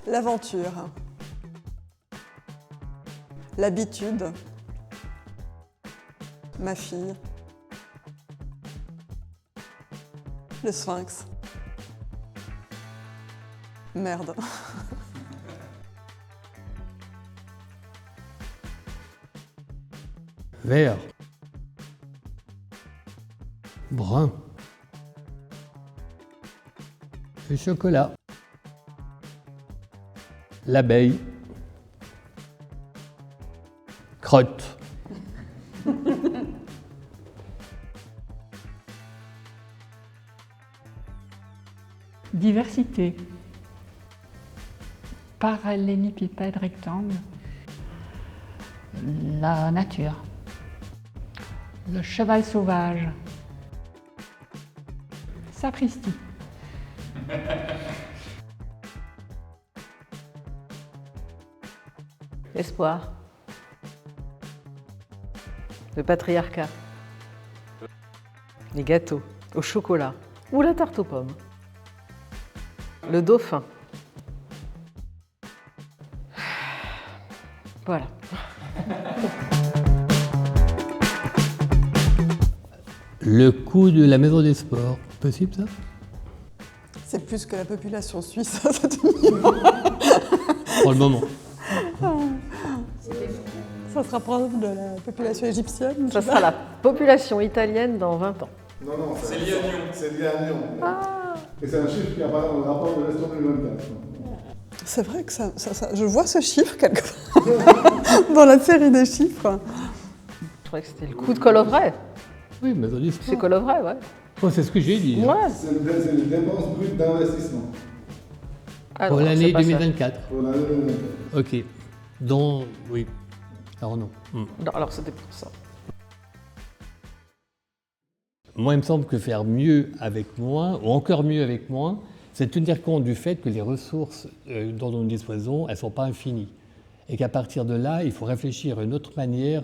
L'aventure. L'habitude. Ma fille. Le sphinx. Merde. Vert. Brun. Le chocolat. L'abeille. Crotte. Diversité. Parallélépipède rectangle. La nature. Le cheval sauvage. Sacristie. Espoir. Le patriarcat. Les gâteaux au chocolat ou la tarte aux pommes. Le dauphin. Voilà. Le coût de la maison des sports. Possible ça? C'est plus que la population suisse, ça te dit. Pour le moment. Ça se rapproche de la population égyptienne. Ça sera la population italienne dans 20 ans. Non, c'est lié à Lyon. C'est lié à Lyon. Ah. Et c'est un chiffre qui apparaît dans le rapport de l'Eston 2024. C'est vrai que je vois ce chiffre quelque part dans la série des chiffres. Je croyais que c'était le coût de Colovray. Oui, maison des sports. C'est Colovray, ouais. Oh, c'est ce que j'ai dit. Ouais. C'est les dépenses brutes d'investissement. Alors, Pour l'année c'est pas ça. 2024. Pour l'année 2024. Ok. Donc, oui. Alors non. Non, alors c'était pour ça. Moi, il me semble que faire mieux avec moins, ou encore mieux avec moins, c'est tenir compte du fait que les ressources dont nous disposons, elles ne sont pas infinies. Et qu'à partir de là, il faut réfléchir à une autre manière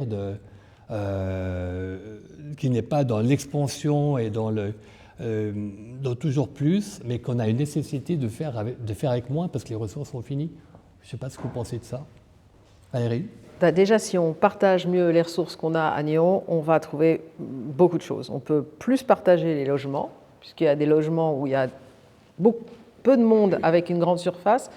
qui n'est pas dans l'expansion et dans toujours plus, mais qu'on a une nécessité de faire avec moins parce que les ressources sont finies. Je ne sais pas ce que vous pensez de ça. Valérie? Déjà, si on partage mieux les ressources qu'on a à Nyon, on va trouver beaucoup de choses. On peut plus partager les logements, puisqu'il y a des logements où il y a peu de monde avec une grande surface,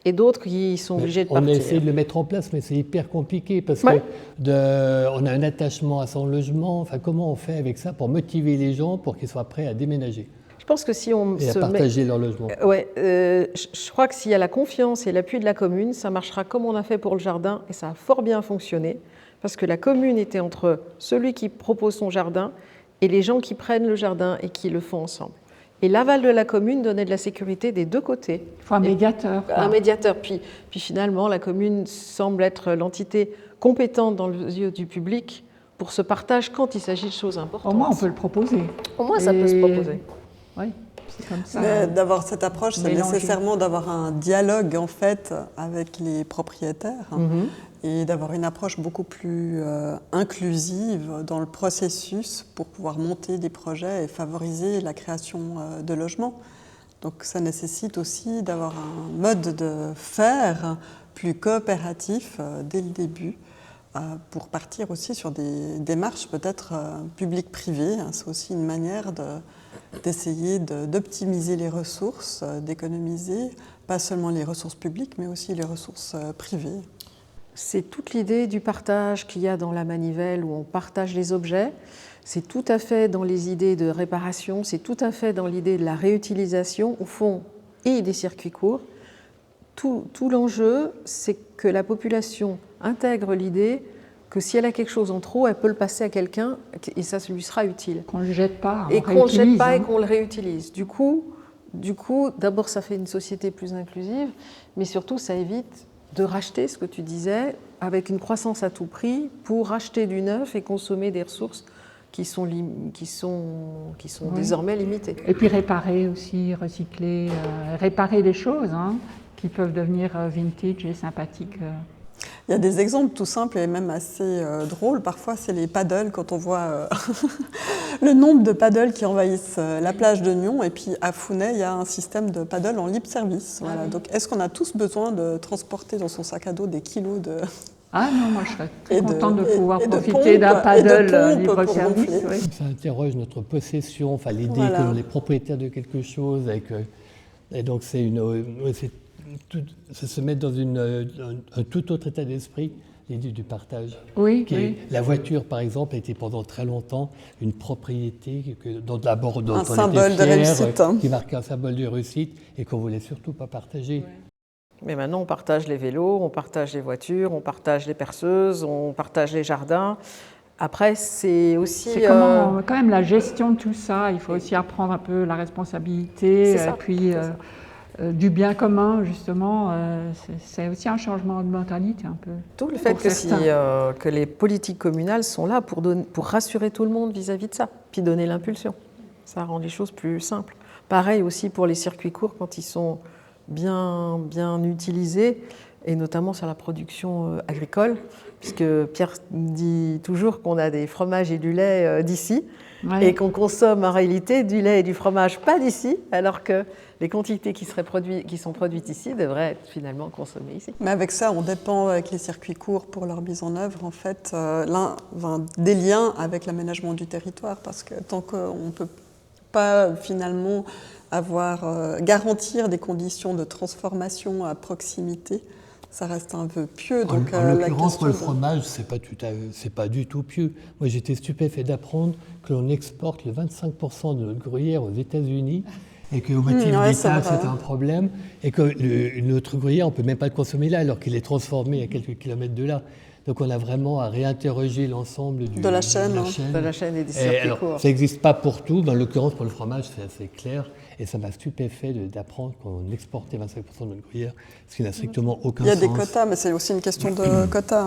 et d'autres qui sont obligés de partir. On a essayé de le mettre en place, mais c'est hyper compliqué, parce Ouais. on a un attachement à son logement. Enfin, comment on fait avec ça pour motiver les gens pour qu'ils soient prêts à déménager Je pense que si on et à partager leur logement? Je crois que s'il y a la confiance et l'appui de la commune, ça marchera comme on a fait pour le jardin, et ça a fort bien fonctionné, parce que la commune était entre celui qui propose son jardin et les gens qui prennent le jardin et qui le font ensemble. Et l'aval de la commune donnait de la sécurité des deux côtés. Il faut un médiateur. Un médiateur. Puis finalement, la commune semble être l'entité compétente dans les yeux du public pour ce partage quand il s'agit de choses importantes. Au moins, on peut le proposer. Au moins, ça peut se proposer. Oui, c'est comme ça. Mais d'avoir cette approche, c'est Mélanger. nécessairement d'avoir un dialogue en fait avec les propriétaires et d'avoir une approche beaucoup plus inclusive dans le processus pour pouvoir monter des projets et favoriser la création de logements. Donc ça nécessite aussi d'avoir un mode de faire plus coopératif dès le début pour partir aussi sur des démarches peut-être publiques-privées. C'est aussi une manière d'essayer d'optimiser les ressources, d'économiser pas seulement les ressources publiques mais aussi les ressources privées. C'est toute l'idée du partage qu'il y a dans la manivelle où on partage les objets. C'est tout à fait dans les idées de réparation, c'est tout à fait dans l'idée de la réutilisation, au fond, et des circuits courts. Tout l'enjeu, c'est que la population intègre l'idée que si elle a quelque chose en trop, elle peut le passer à quelqu'un et ça lui sera utile. Qu'on ne le jette pas. Et qu'on ne le jette pas et qu'on le réutilise. Du coup, d'abord, ça fait une société plus inclusive, mais surtout, ça évite de racheter, ce que tu disais, avec une croissance à tout prix pour racheter du neuf et consommer des ressources qui sont désormais limitées. Et puis réparer aussi, recycler, réparer des choses qui peuvent devenir vintage et sympathiques. Il y a des exemples tout simples et même assez drôles. Parfois, c'est les paddles, quand on voit le nombre de paddles qui envahissent la plage de Nyon. Et puis à Founet, il y a un système de paddles en libre service. Voilà. Donc, est-ce qu'on a tous besoin de transporter dans son sac à dos des kilos de... Ah non, moi je serais très contente de et pouvoir de profiter d'un pompes, paddle et de pompes libre pour service. gonfler. Oui. Ça interroge notre possession, enfin l'idée Voilà. que l'on est propriétaire de quelque chose, et donc c'est se mettre dans un tout autre état d'esprit, l'idée du partage. Oui, Qui oui. est, la voiture, par exemple, a été pendant très longtemps une propriété dont d'abord dont Un on symbole était de fier, réussite. qui marquait un symbole de réussite et qu'on voulait surtout pas partager. Mais maintenant, on partage les vélos, on partage les voitures, on partage les perceuses, on partage les jardins. Après, c'est aussi... C'est quand même la gestion de tout ça. Il faut aussi apprendre un peu la responsabilité, C'est ça, et puis du bien commun, justement. C'est aussi un changement de mentalité un peu. Tout le fait pour que, certains. que les politiques communales sont là pour rassurer tout le monde vis-à-vis de ça, puis donner l'impulsion. Ça rend les choses plus simples. Pareil aussi pour les circuits courts, quand ils sont bien utilisés, et notamment sur la production agricole, puisque Pierre dit toujours qu'on a des fromages et du lait d'ici, Ouais. et qu'on consomme en réalité du lait et du fromage pas d'ici, alors que les quantités qui sont produites ici devraient être finalement consommées ici. Mais avec ça, on dépend avec les circuits courts pour leur mise en œuvre, en fait, des liens avec l'aménagement du territoire, parce que tant qu'on ne peut pas finalement garantir des conditions de transformation à proximité, ça reste un vœu pieux. Donc, En l'occurrence, pour le fromage, c'est pas du tout pieux. Moi, j'étais stupéfait d'apprendre que l'on exporte le 25% de notre gruyère aux États-Unis et qu'au motif d'État, c'est un problème, et que notre gruyère, on ne peut même pas le consommer là, alors qu'il est transformé à quelques kilomètres de là. Donc on a vraiment à réinterroger l'ensemble de la chaîne. De la chaîne et des circuits courts. Ça n'existe pas pour tout, mais en l'occurrence pour le fromage c'est assez clair, et ça m'a stupéfait d'apprendre qu'on exportait 25% de notre gruyère, ce qui n'a strictement aucun sens. Il y a des quotas, mais c'est aussi une question de quotas,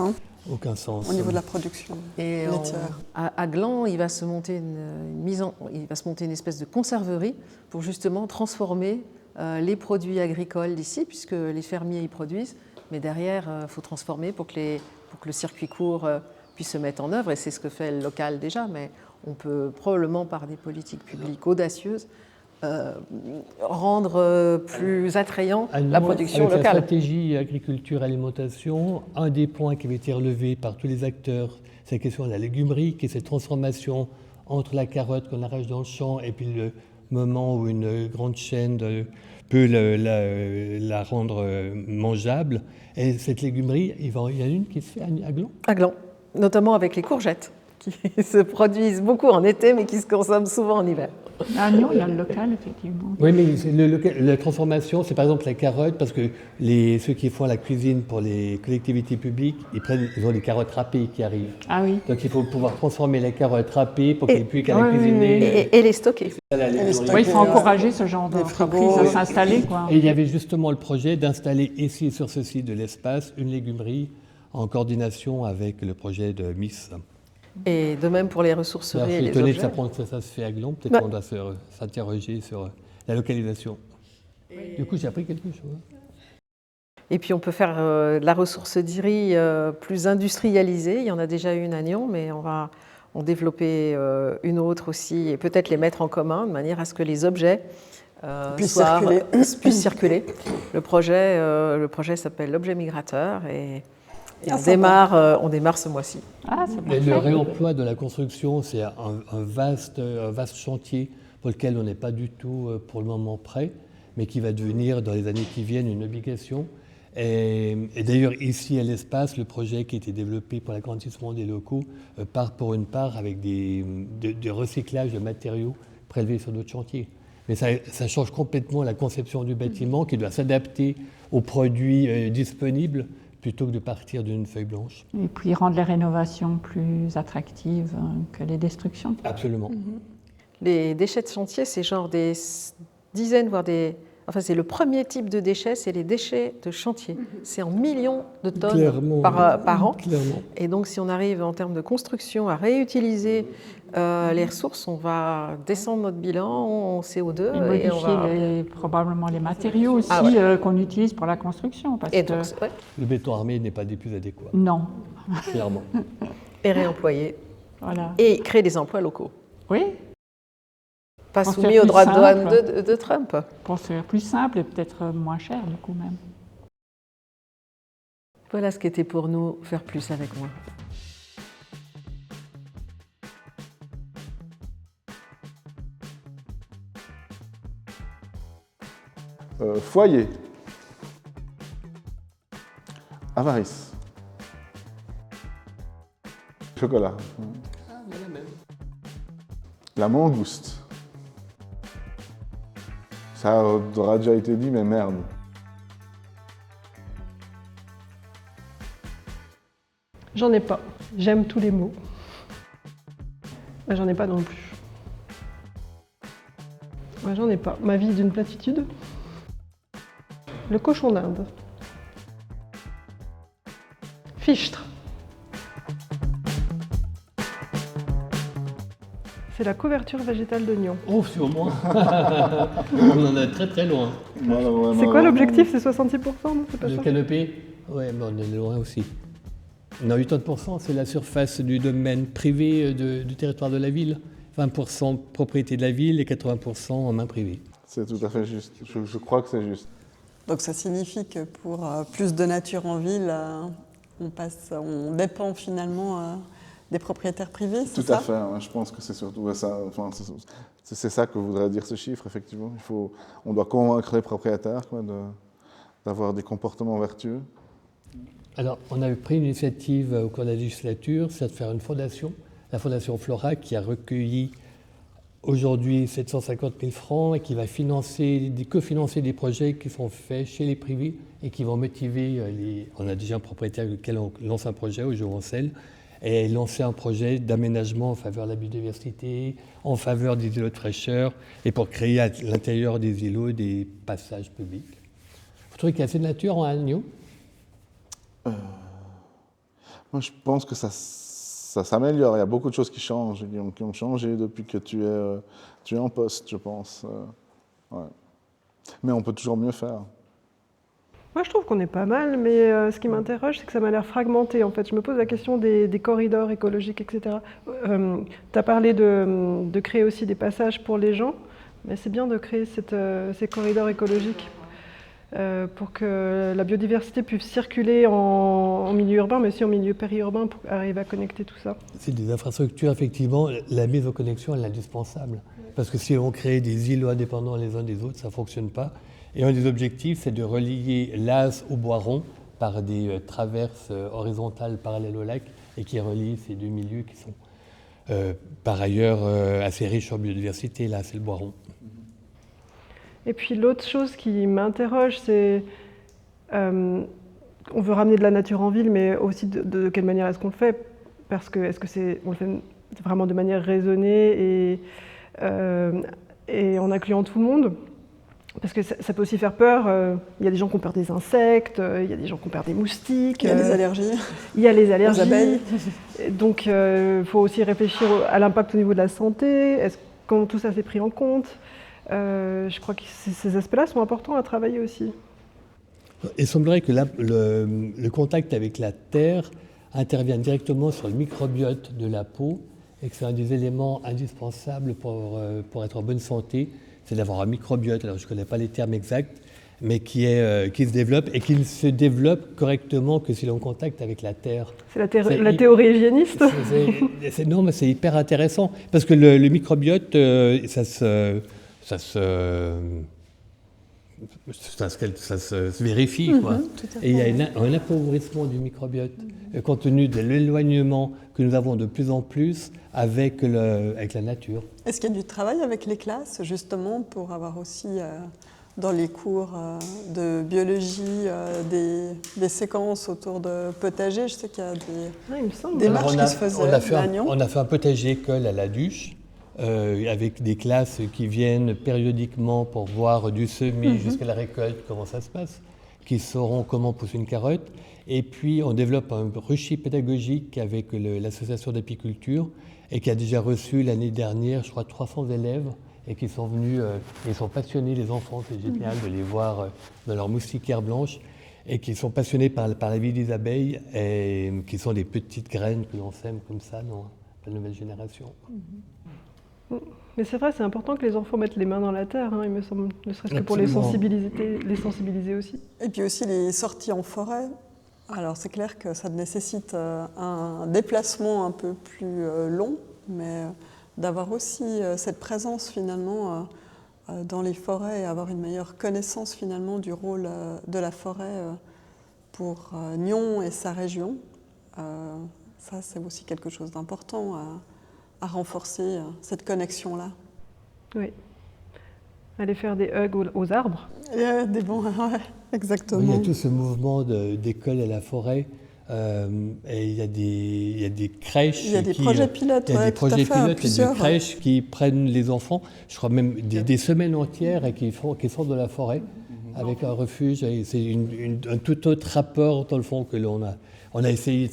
Aucun sens. au niveau de la production Et laitière. à Gland, il va se monter une espèce de conserverie pour justement transformer les produits agricoles d'ici, puisque les fermiers y produisent, mais derrière, il faut transformer pour que le circuit court puisse se mettre en œuvre, et c'est ce que fait le local déjà, mais on peut probablement, par des politiques publiques audacieuses, rendre plus attrayant la production avec locale. La stratégie agriculture-alimentation, un des points qui avait été relevé par tous les acteurs, c'est la question de la légumerie, qui est cette transformation entre la carotte qu'on arrache dans le champ et puis le moment où une grande chaîne peut la rendre mangeable. Et cette légumerie, il y en a une qui se fait à Gland. À Gland, notamment avec les courgettes, qui se produisent beaucoup en été, mais qui se consomment souvent en hiver. À Nyon, il y a le local, effectivement. Oui, mais la transformation, c'est par exemple la carotte, parce que ceux qui font la cuisine pour les collectivités publiques, ils ont des carottes râpées qui arrivent. Ah oui. Donc il faut pouvoir transformer les carottes râpées pour qu'elles ne puissent qu'à la cuisiner. Et les stocker. Oui, il faut encourager ce genre d'entreprise à s'installer, quoi. Et il y avait justement le projet d'installer ici, sur ce site de l'espace, une légumerie en coordination avec le projet de Miss. Et de même pour les ressourceries Alors, et je suis les étonné objets. de s'apprendre que ça se fait à Gland. Peut-être qu'on doit s'interroger sur la localisation. Du coup, j'ai appris quelque chose. Et puis on peut faire de la ressource d'IRI plus industrialisée. Il y en a déjà une à Nyon, mais on va en développer une autre aussi et peut-être les mettre en commun de manière à ce que les objets puissent circuler. Le projet s'appelle l'objet migrateur et on démarre ce mois-ci. Ah, c'est Mais parfait. le réemploi de la construction, c'est un vaste chantier pour lequel on n'est pas du tout pour le moment prêt, mais qui va devenir dans les années qui viennent une obligation. Et d'ailleurs, ici à l'espace, le projet qui a été développé pour l'agrandissement des locaux part pour une part avec des recyclages de matériaux prélevés sur d'autres chantiers. Mais ça change complètement la conception du bâtiment qui doit s'adapter aux produits disponibles plutôt que de partir d'une feuille blanche. Et puis rendre les rénovations plus attractives que les destructions. Absolument. Les déchets de chantier, c'est genre des dizaines, voire Enfin, c'est le premier type de déchets, c'est les déchets de chantier. C'est en millions de tonnes Clairement, par an. clairement. Et donc, si on arrive en termes de construction à réutiliser les ressources, on va descendre notre bilan en CO2. Et et on va... modifier probablement les matériaux aussi qu'on utilise pour la construction. Parce Et que... donc, ouais. Le béton armé n'est pas des plus adéquats, Non. clairement. Et réemployer. Voilà. Et créer des emplois locaux. Oui, Pas Pour soumis faire aux plus droits de douane simple. de Trump. pour faire plus simple et peut-être moins cher du coup même. Voilà ce qu'était pour nous faire plus avec moi. Foyer. Avarice. Chocolat. La mangouste. Ça aura déjà été dit, mais merde. J'en ai pas. J'aime tous les mots. J'en ai pas non plus. J'en ai pas. Ma vie est d'une platitude. Le cochon d'Inde. Fichtre. C'est la couverture végétale d'oignon. Oh, c'est au moins. On en est très très loin. C'est quoi l'objectif? C'est 66%, non? C'est pas Le ça? canopé, ouais, mais on est loin aussi. Non, 80%, c'est la surface du domaine privé du territoire de la ville. 20% propriété de la ville et 80% en main privée. C'est tout à fait juste. Je crois que c'est juste. Donc ça signifie que pour plus de nature en ville, on dépend finalement des propriétaires privés, c'est Tout ça? à fait. Ouais, je pense que c'est surtout ça. Enfin, c'est ça que voudrait dire ce chiffre, effectivement. On doit convaincre les propriétaires quoi, d'avoir des comportements vertueux. Alors, on avait pris une initiative au cours de la législature, c'est de faire une fondation, la Fondation Flora, qui a recueilli aujourd'hui 750 000 francs et qui va cofinancer des projets qui sont faits chez les privés et qui vont motiver on a déjà un propriétaire avec lequel on lance un projet au Jouvencel et lancer un projet d'aménagement en faveur de la biodiversité, en faveur des îlots de fraîcheur et pour créer à l'intérieur des îlots des passages publics. Vous trouvez qu'il y a assez de nature en Agneau? Moi, je pense que ça s'améliore. Il y a beaucoup de choses qui changent, qui ont changé depuis que tu es en poste, je pense. Ouais. Mais on peut toujours mieux faire. Moi, je trouve qu'on est pas mal, mais ce qui m'interroge, c'est que ça m'a l'air fragmenté. En fait, je me pose la question des corridors écologiques, etc. Tu as parlé de créer aussi des passages pour les gens, mais c'est bien de créer ces corridors écologiques pour que la biodiversité puisse circuler en milieu urbain, mais aussi en milieu périurbain, pour arriver à connecter tout ça. C'est des infrastructures, effectivement, la mise en connexion elle est indispensable. Parce que si on crée des îlots indépendants les uns des autres, ça ne fonctionne pas. Et un des objectifs, c'est de relier l'Az au Boiron par des traverses horizontales parallèles au lac et qui relient ces deux milieux qui sont par ailleurs assez riches en biodiversité. Là, c'est le Boiron. Et puis l'autre chose qui m'interroge, c'est on veut ramener de la nature en ville, mais aussi de quelle manière est-ce qu'on le fait? Parce que on le fait vraiment de manière raisonnée et en incluant tout le monde? Parce que ça peut aussi faire peur. Il y a des gens qui ont peur des insectes, il y a des gens qui ont peur des moustiques. Il y a des allergies. Il y a les allergies. Aux abeilles. Donc il faut aussi réfléchir à l'impact au niveau de la santé. Comment tout ça s'est pris en compte? Je crois que ces aspects-là sont importants à travailler aussi. Il semblerait que le contact avec la terre intervienne directement sur le microbiote de la peau et que c'est un des éléments indispensables pour être en bonne santé, c'est d'avoir un microbiote. Alors je ne connais pas les termes exacts, mais qui se développe et qui ne se développe correctement que si l'on contacte avec la terre. C'est la théorie hygiéniste. Non, mais c'est hyper intéressant parce que le microbiote, ça se vérifie, quoi. Et il y a un appauvrissement du microbiote, compte tenu de l'éloignement que nous avons de plus en plus avec la nature. Est-ce qu'il y a du travail avec les classes, justement, pour avoir aussi dans les cours de biologie des séquences autour de potagers? Je sais qu'il y a des démarches qui se faisaient. On a fait un potager école à la Duche. avec des classes qui viennent périodiquement pour voir du semis jusqu'à la récolte, comment ça se passe, qui sauront comment pousser une carotte. Et puis, on développe un rucher pédagogique avec l'association d'apiculture et qui a déjà reçu l'année dernière, je crois, 300 élèves et qui sont venus, ils sont passionnés, les enfants, c'est génial de les voir dans leur moustiquaire blanche et qui sont passionnés par la vie des abeilles et qui sont des petites graines que l'on sème comme ça dans la nouvelle génération. Mais c'est vrai, c'est important que les enfants mettent les mains dans la terre, hein, il me semble, ne serait-ce que pour Absolument. les sensibiliser aussi. Et puis aussi les sorties en forêt. Alors c'est clair que ça nécessite un déplacement un peu plus long, mais d'avoir aussi cette présence finalement dans les forêts et avoir une meilleure connaissance finalement du rôle de la forêt pour Nyon et sa région. Ça c'est aussi quelque chose d'important à renforcer cette connexion-là. Oui. Aller faire des hugs aux arbres. Des bons, ouais, exactement. Oui, il y a tout ce mouvement d'école à la forêt. Et il y a des crèches. Il y a des projets pilotes. Il y a des projets pilotes, il y a des plusieurs. crèches qui prennent les enfants, je crois même des semaines entières et qui sortent de la forêt avec un refuge. C'est un tout autre rapport, dans le fond, que l'on a. On a essayé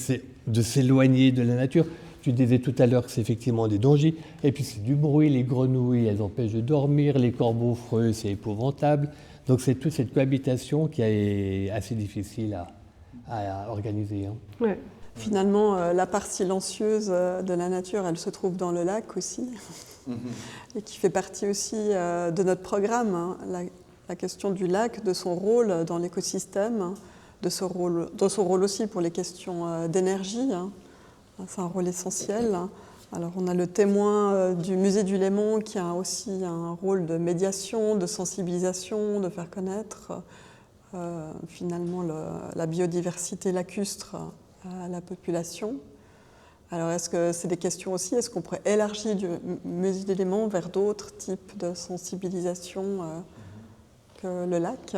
de s'éloigner de la nature. Tu disais tout à l'heure que c'est effectivement des dangers. Et puis c'est du bruit, les grenouilles, elles empêchent de dormir, les corbeaux freux, c'est épouvantable. Donc c'est toute cette cohabitation qui est assez difficile à organiser. Hein. Ouais. Finalement, la part silencieuse de la nature, elle se trouve dans le lac aussi, et qui fait partie aussi de notre programme. Hein. La question du lac, de son rôle dans l'écosystème, de son rôle aussi pour les questions d'énergie. Hein. C'est un rôle essentiel. Alors, on a le témoin du musée du Léman qui a aussi un rôle de médiation, de sensibilisation, de faire connaître finalement la biodiversité lacustre à la population. Alors, est-ce que c'est des questions aussi? Est-ce qu'on pourrait élargir du musée du Léman vers d'autres types de sensibilisation que le lac?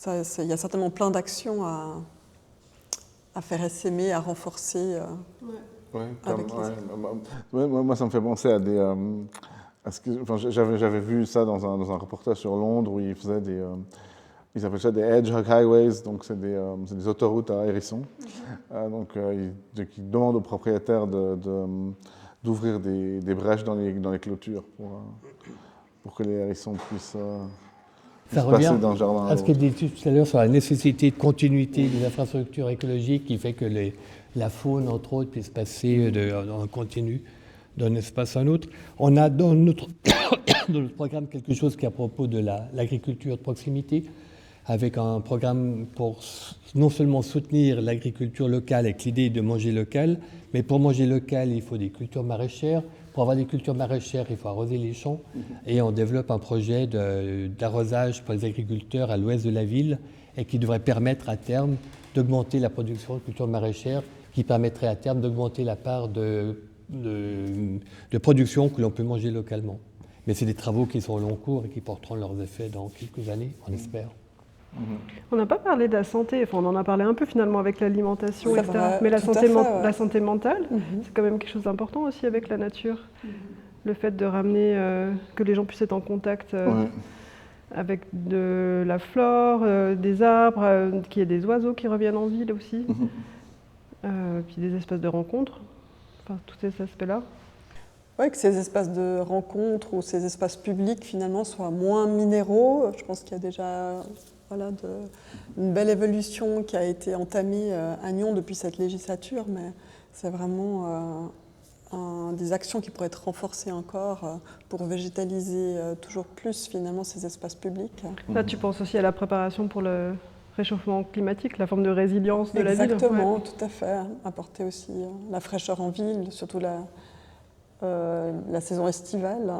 Il y a certainement plein d'actions à faire essaimer, à renforcer. Moi, ça me fait penser à des. J'avais vu ça dans un reportage sur Londres où ils faisaient ils appellent ça des hedgehog highways, donc c'est des autoroutes à hérissons. Qui demandent aux propriétaires d'ouvrir des brèches dans les clôtures pour que les hérissons puissent. Ça revient à ce que dit tout à l'heure sur la nécessité de continuité des infrastructures écologiques qui fait que la faune, entre autres, puisse passer dans un continu d'un espace à un autre. On a dans notre programme quelque chose qui est à propos de l'agriculture de proximité, avec un programme pour non seulement soutenir l'agriculture locale avec l'idée de manger local, mais pour manger local, il faut des cultures maraîchères. Pour avoir des cultures maraîchères, il faut arroser les champs. Et on développe un projet d'arrosage pour les agriculteurs à l'ouest de la ville et qui devrait permettre à terme d'augmenter la production de cultures maraîchères, qui permettrait à terme d'augmenter la part de production que l'on peut manger localement. Mais c'est des travaux qui sont au long cours et qui porteront leurs effets dans quelques années, on espère. On n'a pas parlé de la santé, enfin on en a parlé un peu finalement avec l'alimentation, etc. Vrai, mais la santé mentale, Mm-hmm. c'est quand même quelque chose d'important aussi avec la nature. Le fait de ramener, que les gens puissent être en contact avec de la flore, des arbres, qu'il y ait des oiseaux qui reviennent en ville aussi, puis des espaces de rencontre, enfin tous ces aspects-là. Oui, que ces espaces de rencontre ou ces espaces publics finalement soient moins minéraux. Je pense qu'il y a déjà une belle évolution qui a été entamée à Nyon depuis cette législature, mais c'est vraiment des actions qui pourraient être renforcées encore pour végétaliser toujours plus finalement ces espaces publics. Là, tu penses aussi à la préparation pour le réchauffement climatique, la forme de résilience de la ville. Exactement, tout à fait. Apporter aussi la fraîcheur en ville, surtout la saison estivale.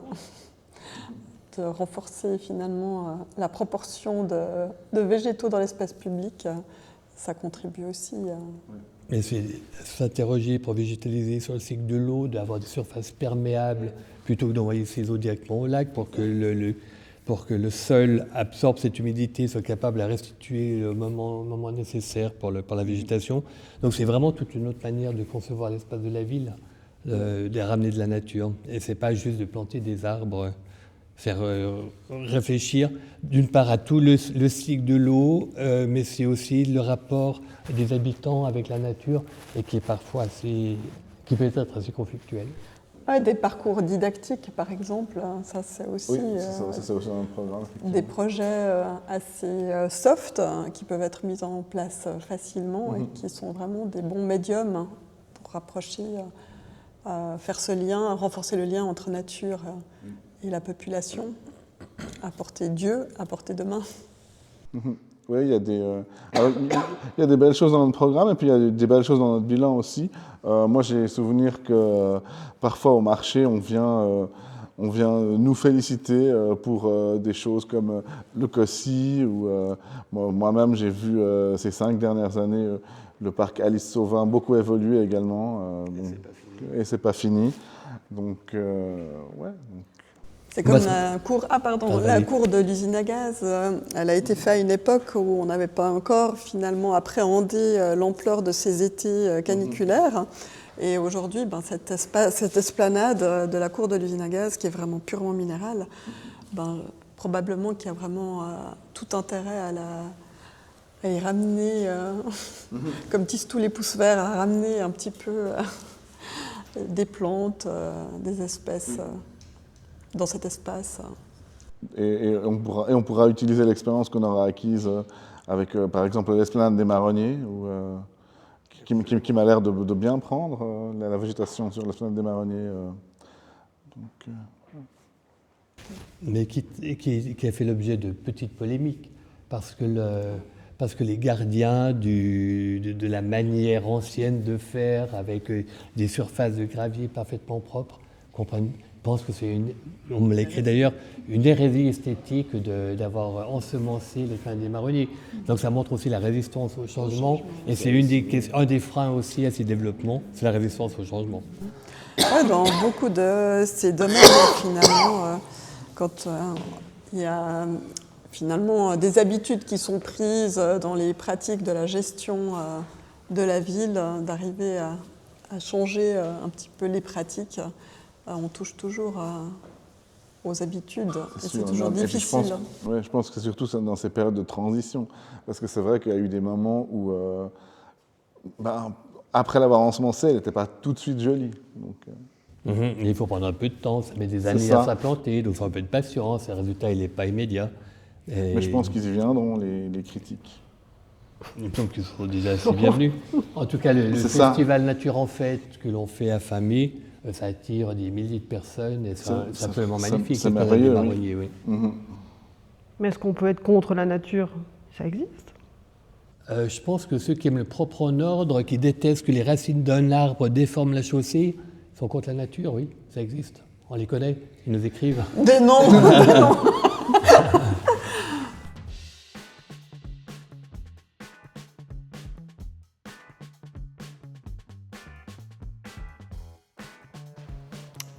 De renforcer finalement la proportion de végétaux dans l'espace public, ça contribue aussi. Mais c'est s'interroger pour végétaliser sur le cycle de l'eau, d'avoir des surfaces perméables plutôt que d'envoyer ces eaux directement au lac pour que le sol absorbe cette humidité, soit capable de restituer le moment nécessaire pour la végétation. Donc c'est vraiment toute une autre manière de concevoir l'espace de la ville. de ramener de la nature. Et c'est pas juste de planter des arbres, faire réfléchir d'une part à tout le cycle de l'eau, mais c'est aussi le rapport des habitants avec la nature et qui est parfois qui peut être assez conflictuel. Ouais, des parcours didactiques, par exemple, ça c'est aussi, Oui, c'est aussi un programme. des projets assez soft qui peuvent être mis en place facilement et qui sont vraiment des bons médiums pour rapprocher, faire ce lien, renforcer le lien entre nature et la population, apporter Dieu, apporter demain. Oui, il y a des belles choses dans notre programme et puis il y a des belles choses dans notre bilan aussi. Moi, j'ai souvenir que parfois au marché, on vient nous féliciter pour des choses comme le COSI ou moi-même, j'ai vu ces 5 dernières années le parc Alice Sauvin beaucoup évoluer également. Et c'est pas fini. Donc, ouais. C'est comme la cour, la cour de l'usine à gaz. Elle a été faite à une époque où on n'avait pas encore finalement appréhendé l'ampleur de ces étés caniculaires. Et aujourd'hui, cette esplanade de la cour de l'usine à gaz, qui est vraiment purement minérale, probablement qu'il y a vraiment tout intérêt à y ramener, comme disent tous les pouces verts, à ramener un petit peu des plantes, des espèces. Dans cet espace. Et on pourra utiliser l'expérience qu'on aura acquise avec, par exemple, l'esplanade des Marronniers, qui m'a l'air de bien prendre la végétation sur l'esplanade des Marronniers. Mais qui a fait l'objet de petites polémiques, parce que les gardiens de la manière ancienne de faire, avec des surfaces de gravier parfaitement propres, je pense que on me l'a écrit d'ailleurs, une hérésie esthétique d'avoir ensemencé les fins des marronniers. Donc ça montre aussi la résistance au changement, et c'est un des freins aussi à ces développements, c'est la résistance au changement. Ouais, dans beaucoup de ces domaines, finalement, quand il y a finalement des habitudes qui sont prises dans les pratiques de la gestion de la ville, d'arriver à changer un petit peu les pratiques, on touche toujours aux habitudes, et c'est toujours difficile. Je pense que c'est surtout dans ces périodes de transition, parce que c'est vrai qu'il y a eu des moments où, après l'avoir ensemencée, elle n'était pas tout de suite jolie. Donc, Il faut prendre un peu de temps, ça met des années à s'implanter, donc il faut un peu de patience, le résultat il n'est pas immédiat. Mais je pense qu'ils y viendront, les critiques. Il me semble qu'ils seront déjà assez bienvenus. En tout cas, le festival Nature en Fête que l'on fait à Famille, ça attire des milliers de personnes et c'est absolument magnifique. C'est merveilleux. Oui. Mais est-ce qu'on peut être contre la nature? Ça existe? Je pense que ceux qui aiment le propre en ordre, qui détestent que les racines d'un arbre déforment la chaussée, sont contre la nature, oui, ça existe. On les connaît, ils nous écrivent. Des noms.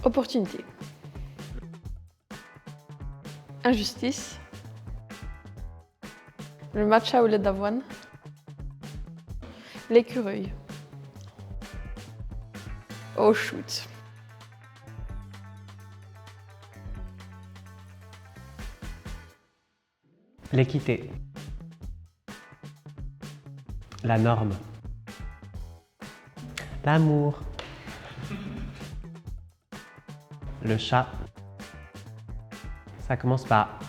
Opportunité. Injustice. Le matcha au lait d'avoine. L'écureuil. Oh shoot. L'équité. La norme. L'amour. Le chat. Ça commence par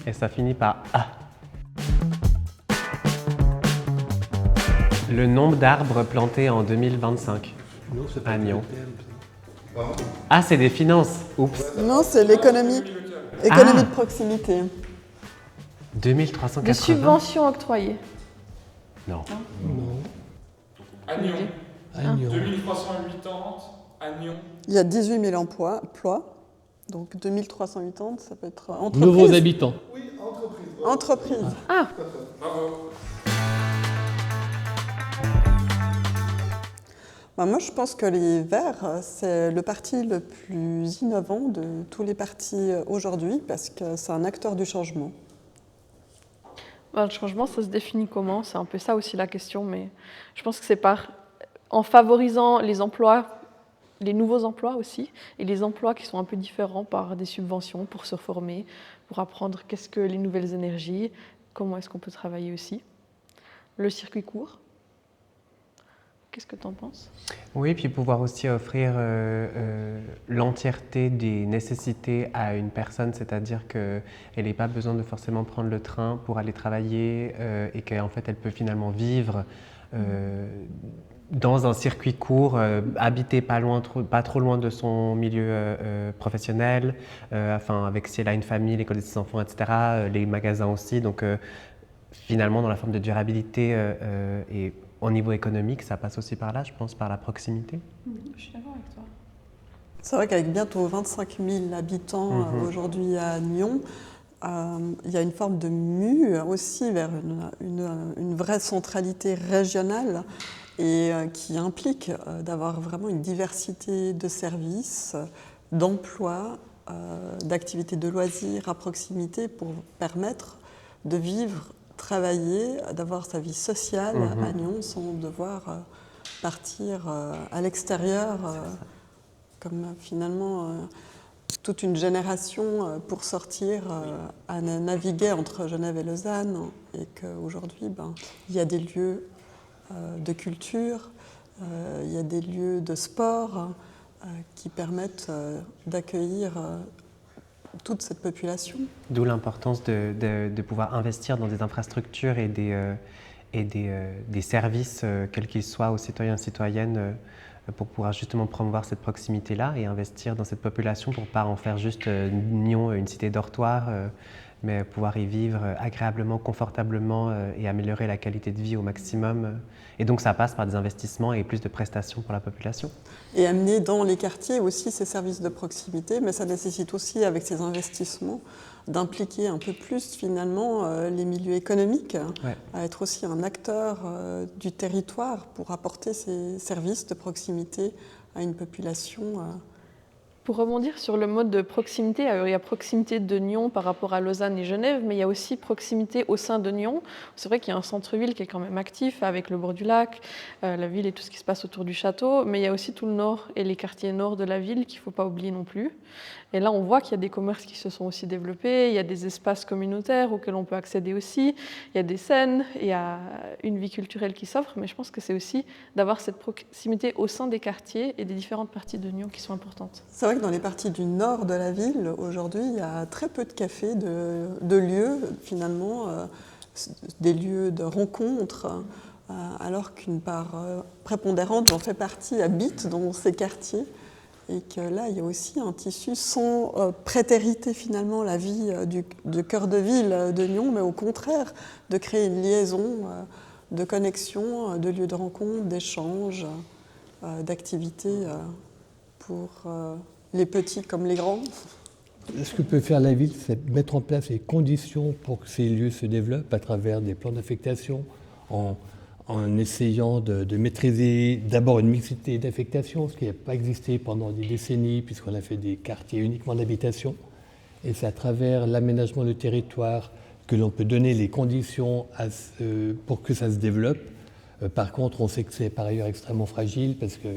et ça finit par A. Le nombre d'arbres plantés en 2025 à Nyon. Ah, c'est des finances. Oups. Non, c'est l'économie. Économie de proximité. 2380. De subventions octroyées. Non. À Nyon. À Nyon. 2380 à Nyon. Il y a 18 000 emplois. Donc 2380, ça peut être entreprise. Nouveaux habitants. Oui, entreprise. Entreprise. Ah, Bravo. Moi, je pense que les Verts, c'est le parti le plus innovant de tous les partis aujourd'hui parce que c'est un acteur du changement. le changement, ça se définit comment? C'est un peu ça aussi la question, mais je pense que c'est en favorisant les emplois les nouveaux emplois aussi, et les emplois qui sont un peu différents par des subventions pour se former, pour apprendre qu'est-ce que les nouvelles énergies, comment est-ce qu'on peut travailler aussi. Le circuit court. Qu'est-ce que tu en penses? Oui, puis pouvoir aussi offrir l'entièreté des nécessités à une personne, c'est-à-dire qu'elle n'ait pas besoin de forcément prendre le train pour aller travailler et qu'en fait elle peut finalement vivre dans un circuit court, habiter pas trop loin de son milieu professionnel, avec si elle a une famille, l'école de ses enfants, etc., les magasins aussi. Donc finalement, dans la forme de durabilité et au niveau économique, ça passe aussi par là, je pense, par la proximité. Je suis d'accord avec toi. C'est vrai qu'avec bientôt 25 000 habitants aujourd'hui à Nyon, il y a une forme de mue aussi vers une vraie centralité régionale et qui implique d'avoir vraiment une diversité de services, d'emplois, d'activités de loisirs à proximité pour permettre de vivre, travailler, d'avoir sa vie sociale à Nyon sans devoir partir à l'extérieur, comme finalement toute une génération pour sortir à naviguer entre Genève et Lausanne, et qu'aujourd'hui il y a des lieux de culture, il y a des lieux de sport qui permettent d'accueillir toute cette population. D'où l'importance de pouvoir investir dans des infrastructures et des services, quels qu'ils soient, aux citoyens et citoyennes, pour pouvoir justement promouvoir cette proximité-là et investir dans cette population pour ne pas en faire juste Nyon, une cité dortoir, mais pouvoir y vivre agréablement, confortablement et améliorer la qualité de vie au maximum. Et donc ça passe par des investissements et plus de prestations pour la population. Et amener dans les quartiers aussi ces services de proximité, mais ça nécessite aussi, avec ces investissements, d'impliquer un peu plus finalement les milieux économiques, à être aussi un acteur du territoire pour apporter ces services de proximité à une population. Pour rebondir sur le mode de proximité, il y a proximité de Nyon par rapport à Lausanne et Genève, mais il y a aussi proximité au sein de Nyon. C'est vrai qu'il y a un centre-ville qui est quand même actif avec le bord du lac, la ville et tout ce qui se passe autour du château, mais il y a aussi tout le nord et les quartiers nord de la ville qu'il ne faut pas oublier non plus. Et là, on voit qu'il y a des commerces qui se sont aussi développés, il y a des espaces communautaires auxquels on peut accéder aussi, il y a des scènes, il y a une vie culturelle qui s'offre, mais je pense que c'est aussi d'avoir cette proximité au sein des quartiers et des différentes parties de Nyon qui sont importantes. C'est vrai que dans les parties du nord de la ville, aujourd'hui, il y a très peu de cafés, de lieux, finalement, des lieux de rencontres, alors qu'une part prépondérante, j'en fais partie, habite dans ces quartiers. Et que là, il y a aussi un tissu sans prétériter finalement la vie du cœur de ville de Nyon, mais au contraire, de créer une liaison de connexion, de lieux de rencontre, d'échanges, d'activités pour les petits comme les grands. Ce que peut faire la ville, c'est mettre en place les conditions pour que ces lieux se développent à travers des plans d'affectation, en essayant de maîtriser d'abord une mixité d'affectation, ce qui n'a pas existé pendant des décennies, puisqu'on a fait des quartiers uniquement d'habitation. Et c'est à travers l'aménagement du territoire que l'on peut donner les conditions pour que ça se développe. Par contre, on sait que c'est par ailleurs extrêmement fragile, parce que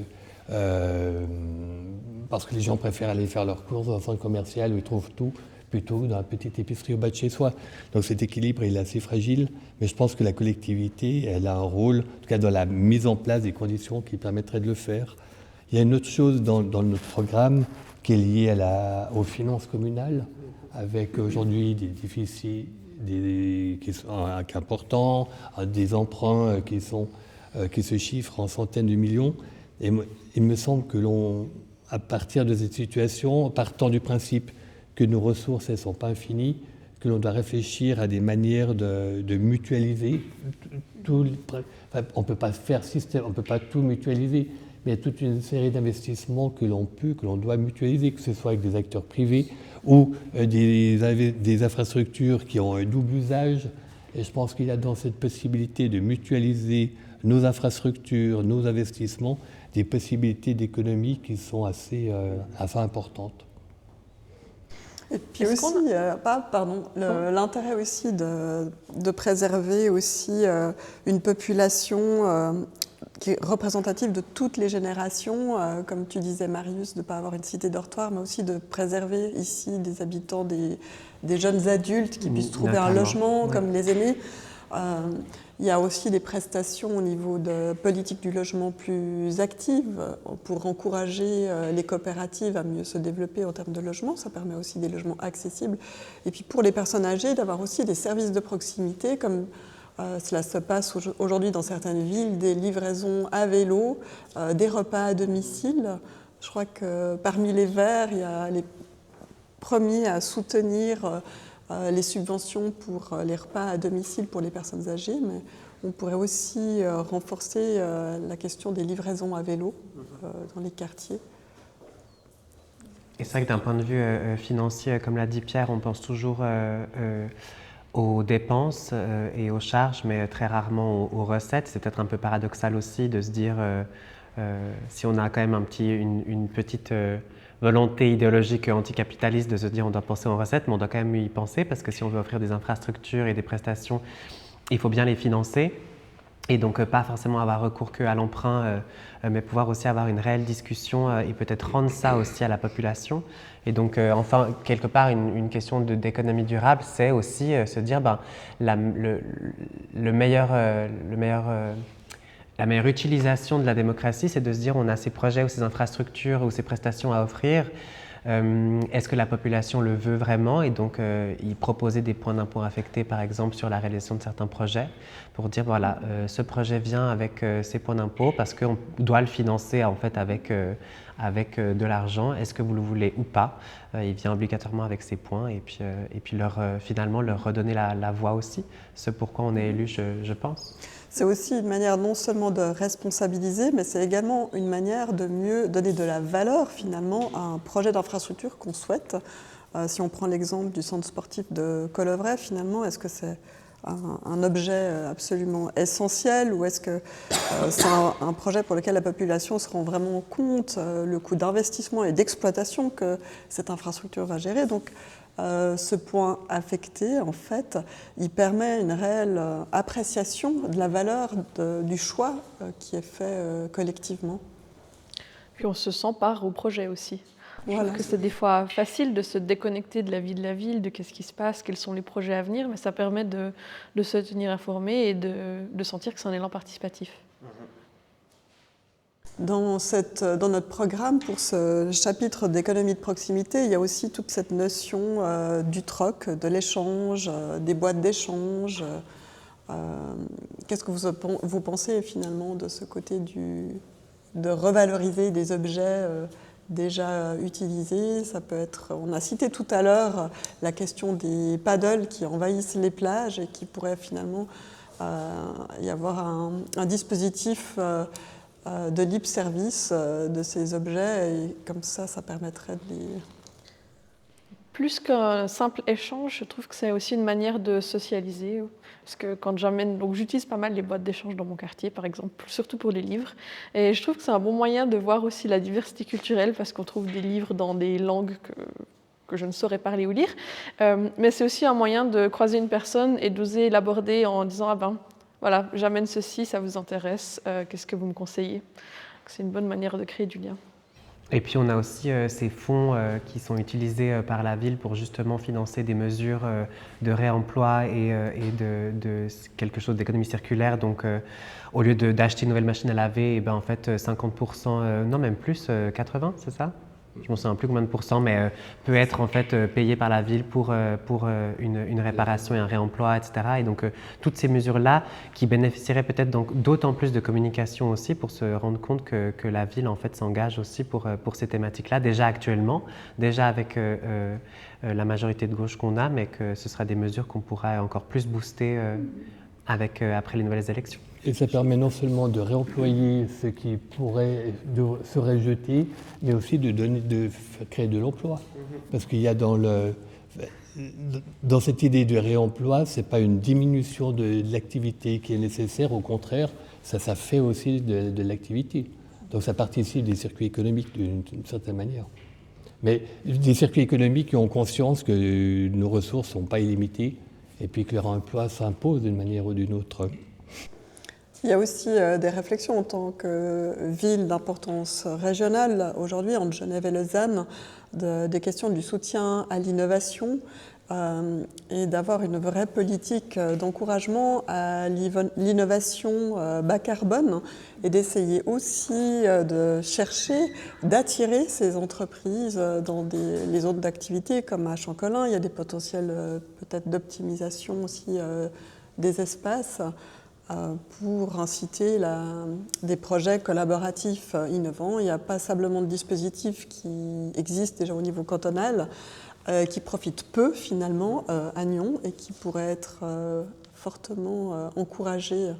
les gens préfèrent aller faire leurs courses dans un centre commercial où ils trouvent tout, plutôt que dans la petite épicerie au bas de chez soi. Donc cet équilibre, il est assez fragile, mais je pense que la collectivité, elle a un rôle, en tout cas dans la mise en place des conditions qui permettraient de le faire. Il y a une autre chose dans notre programme qui est liée aux finances communales, avec aujourd'hui des déficits qui sont importants, des emprunts qui se chiffrent en centaines de millions. Et il me semble que à partir de cette situation, partant du principe que nos ressources ne sont pas infinies, que l'on doit réfléchir à des manières de mutualiser. On ne peut pas faire système, on ne peut pas tout mutualiser, mais il y a toute une série d'investissements que l'on doit mutualiser, que ce soit avec des acteurs privés ou des infrastructures qui ont un double usage. Et je pense qu'il y a dans cette possibilité de mutualiser nos infrastructures, nos investissements, des possibilités d'économie qui sont assez importantes. Et puis aussi, l'intérêt aussi de préserver aussi une population qui est représentative de toutes les générations, comme tu disais Marius, de ne pas avoir une cité dortoir, mais aussi de préserver ici des habitants, des jeunes adultes qui puissent trouver un logement, comme les aînés. Il y a aussi des prestations au niveau de politique du logement plus actives pour encourager les coopératives à mieux se développer en termes de logement. Ça permet aussi des logements accessibles. Et puis pour les personnes âgées, d'avoir aussi des services de proximité, comme cela se passe aujourd'hui dans certaines villes, des livraisons à vélo, des repas à domicile. Je crois que parmi les Verts, il y a les premiers à soutenir les subventions pour les repas à domicile pour les personnes âgées, mais on pourrait aussi renforcer la question des livraisons à vélo dans les quartiers. Et c'est vrai que d'un point de vue financier, comme l'a dit Pierre, on pense toujours aux dépenses et aux charges, mais très rarement aux recettes. C'est peut-être un peu paradoxal aussi de se dire, si on a quand même une petite volonté idéologique anticapitaliste de se dire on doit penser aux recettes, mais on doit quand même y penser parce que si on veut offrir des infrastructures et des prestations, il faut bien les financer. Et donc pas forcément avoir recours qu'à l'emprunt, mais pouvoir aussi avoir une réelle discussion et peut-être rendre ça aussi à la population. Et donc enfin, quelque part, une question d'économie durable, c'est aussi se dire la meilleure utilisation de la démocratie, c'est de se dire on a ces projets ou ces infrastructures ou ces prestations à offrir. Est-ce que la population le veut vraiment? Et donc, y proposer des points d'impôt affectés, par exemple, sur la réalisation de certains projets, pour dire, voilà, ce projet vient avec ces points d'impôt parce qu'on doit le financer, en fait, avec de l'argent. Est-ce que vous le voulez ou pas? Il vient obligatoirement avec ces points et puis finalement, leur redonner la voix aussi, ce pourquoi on est élu, je pense. C'est aussi une manière non seulement de responsabiliser, mais c'est également une manière de mieux donner de la valeur finalement à un projet d'infrastructure qu'on souhaite. Si on prend l'exemple du centre sportif de Colevray, finalement, est-ce que c'est un objet absolument essentiel ou est-ce que c'est un projet pour lequel la population se rend vraiment compte le coût d'investissement et d'exploitation que cette infrastructure va gérer? Donc, ce point affecté, en fait, il permet une réelle appréciation de la valeur du choix qui est fait collectivement. Puis on se sent part au projet aussi. Je Voilà. trouve que c'est des fois facile de se déconnecter de la vie de la ville, de qu'est-ce qui se passe, quels sont les projets à venir, mais ça permet de se tenir informé et de sentir que c'est un élan participatif. Dans notre programme, pour ce chapitre d'économie de proximité, il y a aussi toute cette notion du troc, de l'échange, des boîtes d'échange. Qu'est-ce que vous pensez finalement de ce côté de revaloriser des objets déjà utilisés? Ça peut être, on a cité tout à l'heure la question des paddles qui envahissent les plages et qui pourrait finalement y avoir un dispositif de libre service de ces objets et comme ça permettrait de les... Plus qu'un simple échange, je trouve que c'est aussi une manière de socialiser. Parce que quand j'utilise pas mal les boîtes d'échange dans mon quartier, par exemple, surtout pour les livres. Et je trouve que c'est un bon moyen de voir aussi la diversité culturelle parce qu'on trouve des livres dans des langues que je ne saurais parler ou lire. Mais c'est aussi un moyen de croiser une personne et d'oser l'aborder en disant « Ah ben, voilà, j'amène ceci, ça vous intéresse, qu'est-ce que vous me conseillez ?» C'est une bonne manière de créer du lien. Et puis on a aussi ces fonds qui sont utilisés par la ville pour justement financer des mesures de réemploi et de quelque chose d'économie circulaire. Donc au lieu d'acheter une nouvelle machine à laver, et ben, en fait 50%, non même plus, 80%, c'est ça? Je ne me souviens plus combien de pourcents, mais peut être en fait payé par la ville pour une réparation et un réemploi, etc. Et donc toutes ces mesures-là qui bénéficieraient peut-être d'autant plus de communication aussi pour se rendre compte que la ville en fait s'engage aussi pour ces thématiques-là, déjà actuellement, déjà avec la majorité de gauche qu'on a, mais que ce sera des mesures qu'on pourra encore plus booster après les nouvelles élections. Et ça permet non seulement de réemployer ce qui serait jeté, mais aussi de créer de l'emploi. Parce qu'il y a dans cette idée de réemploi, ce n'est pas une diminution de l'activité qui est nécessaire, au contraire, ça fait aussi de l'activité. Donc ça participe des circuits économiques d'une certaine manière. Mais des circuits économiques qui ont conscience que nos ressources ne sont pas illimitées et puis que leur emploi s'impose d'une manière ou d'une autre. Il y a aussi des réflexions en tant que ville d'importance régionale aujourd'hui entre Genève et Lausanne, des questions du soutien à l'innovation et d'avoir une vraie politique d'encouragement à l'innovation bas carbone et d'essayer aussi de chercher, d'attirer ces entreprises dans les zones d'activité comme à Chamcolin. Il y a des potentiels peut-être d'optimisation aussi des espaces pour inciter des projets collaboratifs innovants. Il y a passablement de dispositifs qui existent déjà au niveau cantonal, qui profitent peu finalement à Nyon et qui pourraient être fortement encouragés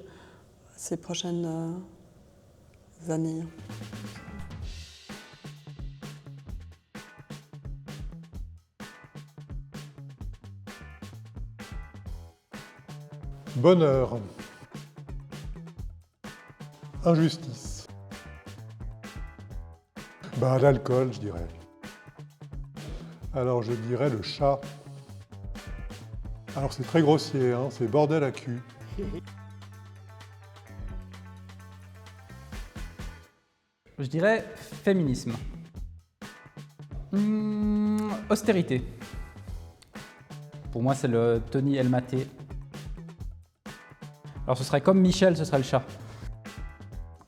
ces prochaines années. Bonheur. Injustice. L'alcool, je dirais. Alors, je dirais le chat. Alors, c'est très grossier, hein, c'est bordel à cul. Je dirais féminisme. Austérité. Pour moi, c'est le Tony Elmaté. Alors, ce serait comme Michel, ce serait le chat.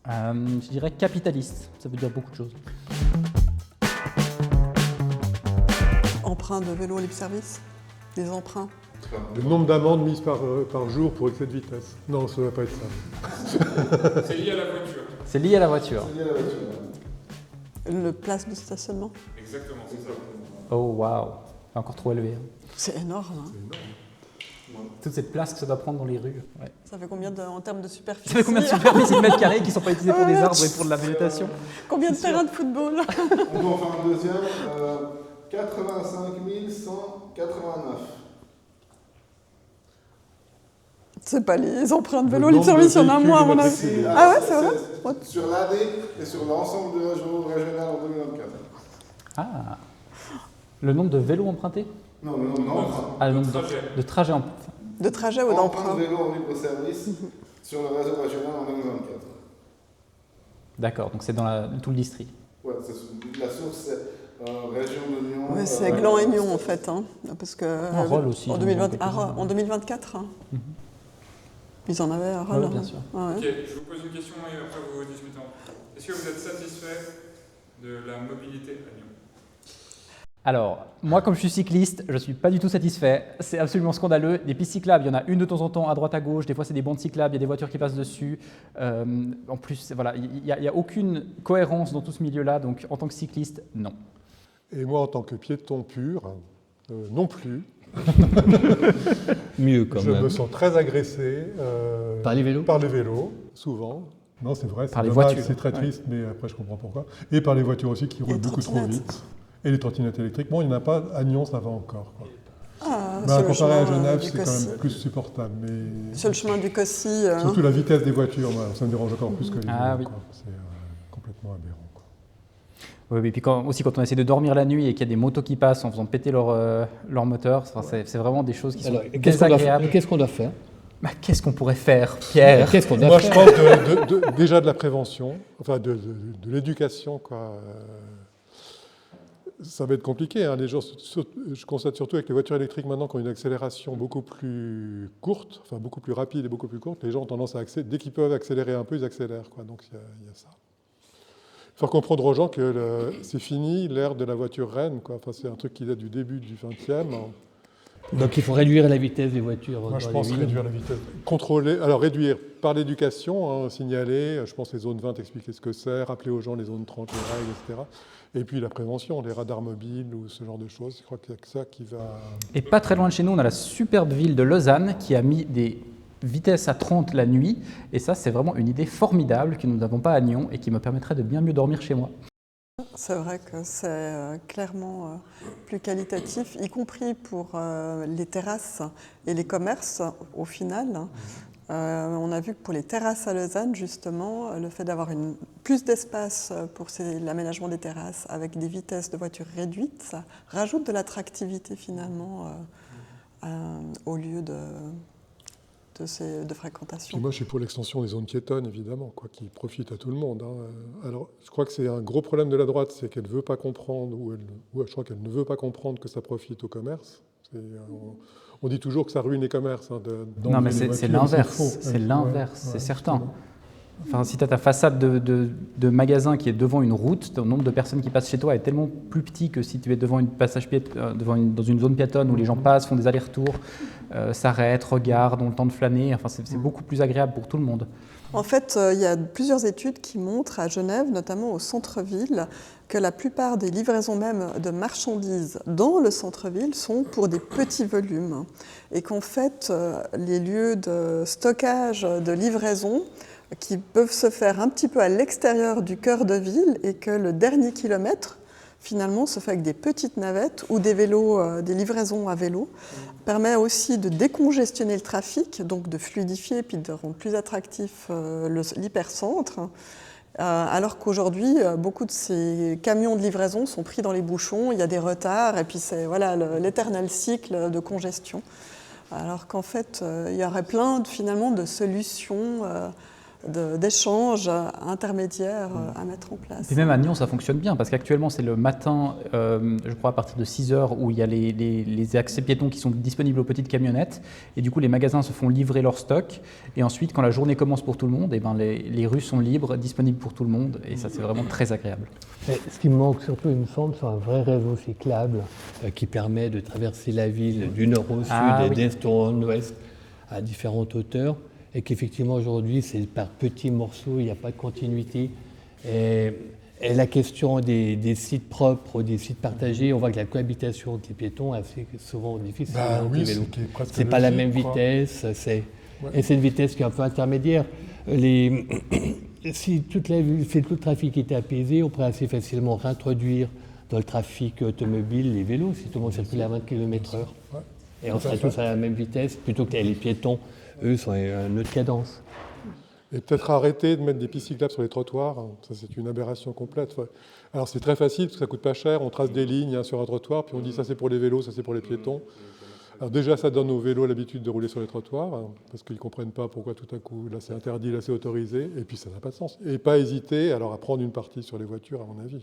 Je dirais capitaliste. Ça veut dire beaucoup de choses. Emprunts de vélo libre-service, des emprunts. Le nombre d'amendes mises par jour pour excès de vitesse. Non, ça ne va pas être ça. C'est lié à la voiture. C'est lié à la voiture. C'est lié à la voiture. Le place de stationnement. Exactement, c'est ça. Oh, waouh. Encore trop élevé. C'est énorme. Hein. Toute cette place que ça doit prendre dans les rues. Ouais. Ça fait combien en termes de superficie? Ça fait combien de superficie de mètres carrés qui ne sont pas utilisés pour des arbres et pour de la végétation? Combien de terrains de football? On peut en faire un deuxième. 85 189. C'est pas les empreintes de vélo libre-service, il y en a moins à mon avis. Ah ouais, c'est vrai? Sur l'année et sur l'ensemble de réseau régional en 2024. Ah. Le nombre de vélos empruntés? Non, le nombre d'emprunts. Ah, le nombre de trajets empruntés. De trajets ou d'emprunts? De vélo en libre-service sur le réseau régional en 2024. D'accord, donc c'est dans tout le district. Ouais, la source, c'est région de Nyon. Oui, c'est Gland et Nyon en fait, hein, parce que Rolle aussi. en 2024, hein. Ils en avaient à Rolle. Oui, bien sûr. Ouais. Ok, je vous pose une question et après vous discutez. Est-ce que vous êtes satisfait de la mobilité à Nyon? Alors, moi, comme je suis cycliste, je ne suis pas du tout satisfait. C'est absolument scandaleux. Des pistes cyclables, il y en a une de temps en temps à droite à gauche. Des fois, c'est des bandes cyclables, il y a des voitures qui passent dessus. En plus, voilà, il n'y a aucune cohérence dans tout ce milieu-là. Donc, en tant que cycliste, non. Et moi, en tant que piéton pur, non plus. Mieux quand même. Je me sens très agressé. Par les vélos? Par les vélos, souvent. Non, c'est vrai, par les dommage, voitures. C'est très triste, mais après, je comprends pourquoi. Et par les voitures aussi qui roulent beaucoup trop vite. Et les trottinettes électriques. Bon, il n'y en a pas à Nyon, ça va encore. Quoi. Comparé à Genève, c'est quand même plus supportable. Mais sur le chemin du Cossy. Surtout la vitesse des voitures, ça me dérange encore plus que les vélos. Oui. C'est complètement aberrant. Quoi. Oui, et puis quand on essaie de dormir la nuit et qu'il y a des motos qui passent en faisant péter leur moteur, c'est vraiment des choses qui sont désagréables. Qu'est-ce qu'on doit faire? Qu'est-ce qu'on pourrait faire, Pierre? Moi, je pense déjà de la prévention, enfin de l'éducation, quoi. Ça va être compliqué. Hein. Les gens, je constate surtout avec les voitures électriques maintenant qui ont une accélération beaucoup plus courte, enfin beaucoup plus rapide et beaucoup plus courte. Les gens ont tendance à accélérer. Dès qu'ils peuvent accélérer un peu, ils accélèrent. Quoi. Donc il y a ça. Il faut comprendre aux gens que c'est fini l'ère de la voiture reine. Quoi. Enfin, c'est un truc qui date du début du XXe. Donc il faut réduire la vitesse des voitures. Moi, je pense réduire la vitesse. Contrôler, alors réduire par l'éducation, signaler, je pense les zones 20, expliquer ce que c'est, rappeler aux gens les zones 30, les règles, etc. Et puis la prévention, les radars mobiles ou ce genre de choses, je crois qu'il y a que ça qui va... Et pas très loin de chez nous, on a la superbe ville de Lausanne qui a mis des vitesses à 30 la nuit. Et ça, c'est vraiment une idée formidable que nous n'avons pas à Nyon et qui me permettrait de bien mieux dormir chez moi. C'est vrai que c'est clairement plus qualitatif, y compris pour les terrasses et les commerces au final. On a vu que pour les terrasses à Lausanne, justement, le fait d'avoir plus d'espace pour l'aménagement des terrasses avec des vitesses de voitures réduites, ça rajoute de l'attractivité finalement au lieu de fréquentation. Puis moi, je suis pour l'extension des zones piétonnes, évidemment, quoi, qui profitent à tout le monde. Alors, je crois que c'est un gros problème de la droite, c'est qu'elle ne veut pas comprendre, ou je crois qu'elle ne veut pas comprendre que ça profite au commerce. On dit toujours que ça ruine les commerces. Non, mais c'est l'inverse, c'est l'inverse, c'est certain. Enfin, si tu as ta façade de magasin qui est devant une route, le nombre de personnes qui passent chez toi est tellement plus petit que si tu es devant dans une zone piétonne où les gens passent, font des allers-retours, s'arrêtent, regardent, ont le temps de flâner. Enfin, c'est beaucoup plus agréable pour tout le monde. En fait, il y a plusieurs études qui montrent à Genève, notamment au centre-ville, que la plupart des livraisons même de marchandises dans le centre-ville sont pour des petits volumes. Et qu'en fait, les lieux de stockage, de livraison, qui peuvent se faire un petit peu à l'extérieur du cœur de ville et que le dernier kilomètre, finalement, se fait avec des petites navettes ou des vélos, des livraisons à vélo, permet aussi de décongestionner le trafic, donc de fluidifier puis de rendre plus attractif l'hypercentre, alors qu'aujourd'hui, beaucoup de ces camions de livraison sont pris dans les bouchons, il y a des retards et puis c'est l'éternel cycle de congestion. Alors qu'en fait, il y aurait plein finalement de solutions d'échanges intermédiaires à mettre en place. Et même à Nyon, ça fonctionne bien, parce qu'actuellement, c'est le matin, je crois à partir de 6h, où il y a les accès piétons qui sont disponibles aux petites camionnettes, et du coup, les magasins se font livrer leur stock, et ensuite, quand la journée commence pour tout le monde, les rues sont libres, disponibles pour tout le monde, et ça, c'est vraiment très agréable. Et ce qui me manque surtout, il me semble, c'est un vrai réseau cyclable qui permet de traverser la ville du nord au sud et d'est au ouest à différentes hauteurs. Et qu'effectivement aujourd'hui c'est par petits morceaux, il n'y a pas de continuité. Et la question des sites propres, des sites partagés, on voit que la cohabitation avec les piétons est assez souvent difficile avec les vélos. C'est pas la même vitesse, et c'est une vitesse qui est un peu intermédiaire. Si tout le trafic était apaisé, on pourrait assez facilement réintroduire dans le trafic automobile les vélos, si tout le monde circule à 20 km/h. Et on serait tous à la même vitesse, plutôt que les piétons. Eux sont à une autre cadence. Et peut-être arrêter de mettre des pistes cyclables sur les trottoirs, ça c'est une aberration complète. Alors c'est très facile parce que ça coûte pas cher, on trace des lignes sur un trottoir, puis on dit ça c'est pour les vélos, ça c'est pour les piétons. Alors déjà ça donne aux vélos l'habitude de rouler sur les trottoirs, parce qu'ils ne comprennent pas pourquoi tout à coup là c'est interdit, là c'est autorisé, et puis ça n'a pas de sens. Et pas hésiter alors à prendre une partie sur les voitures à mon avis,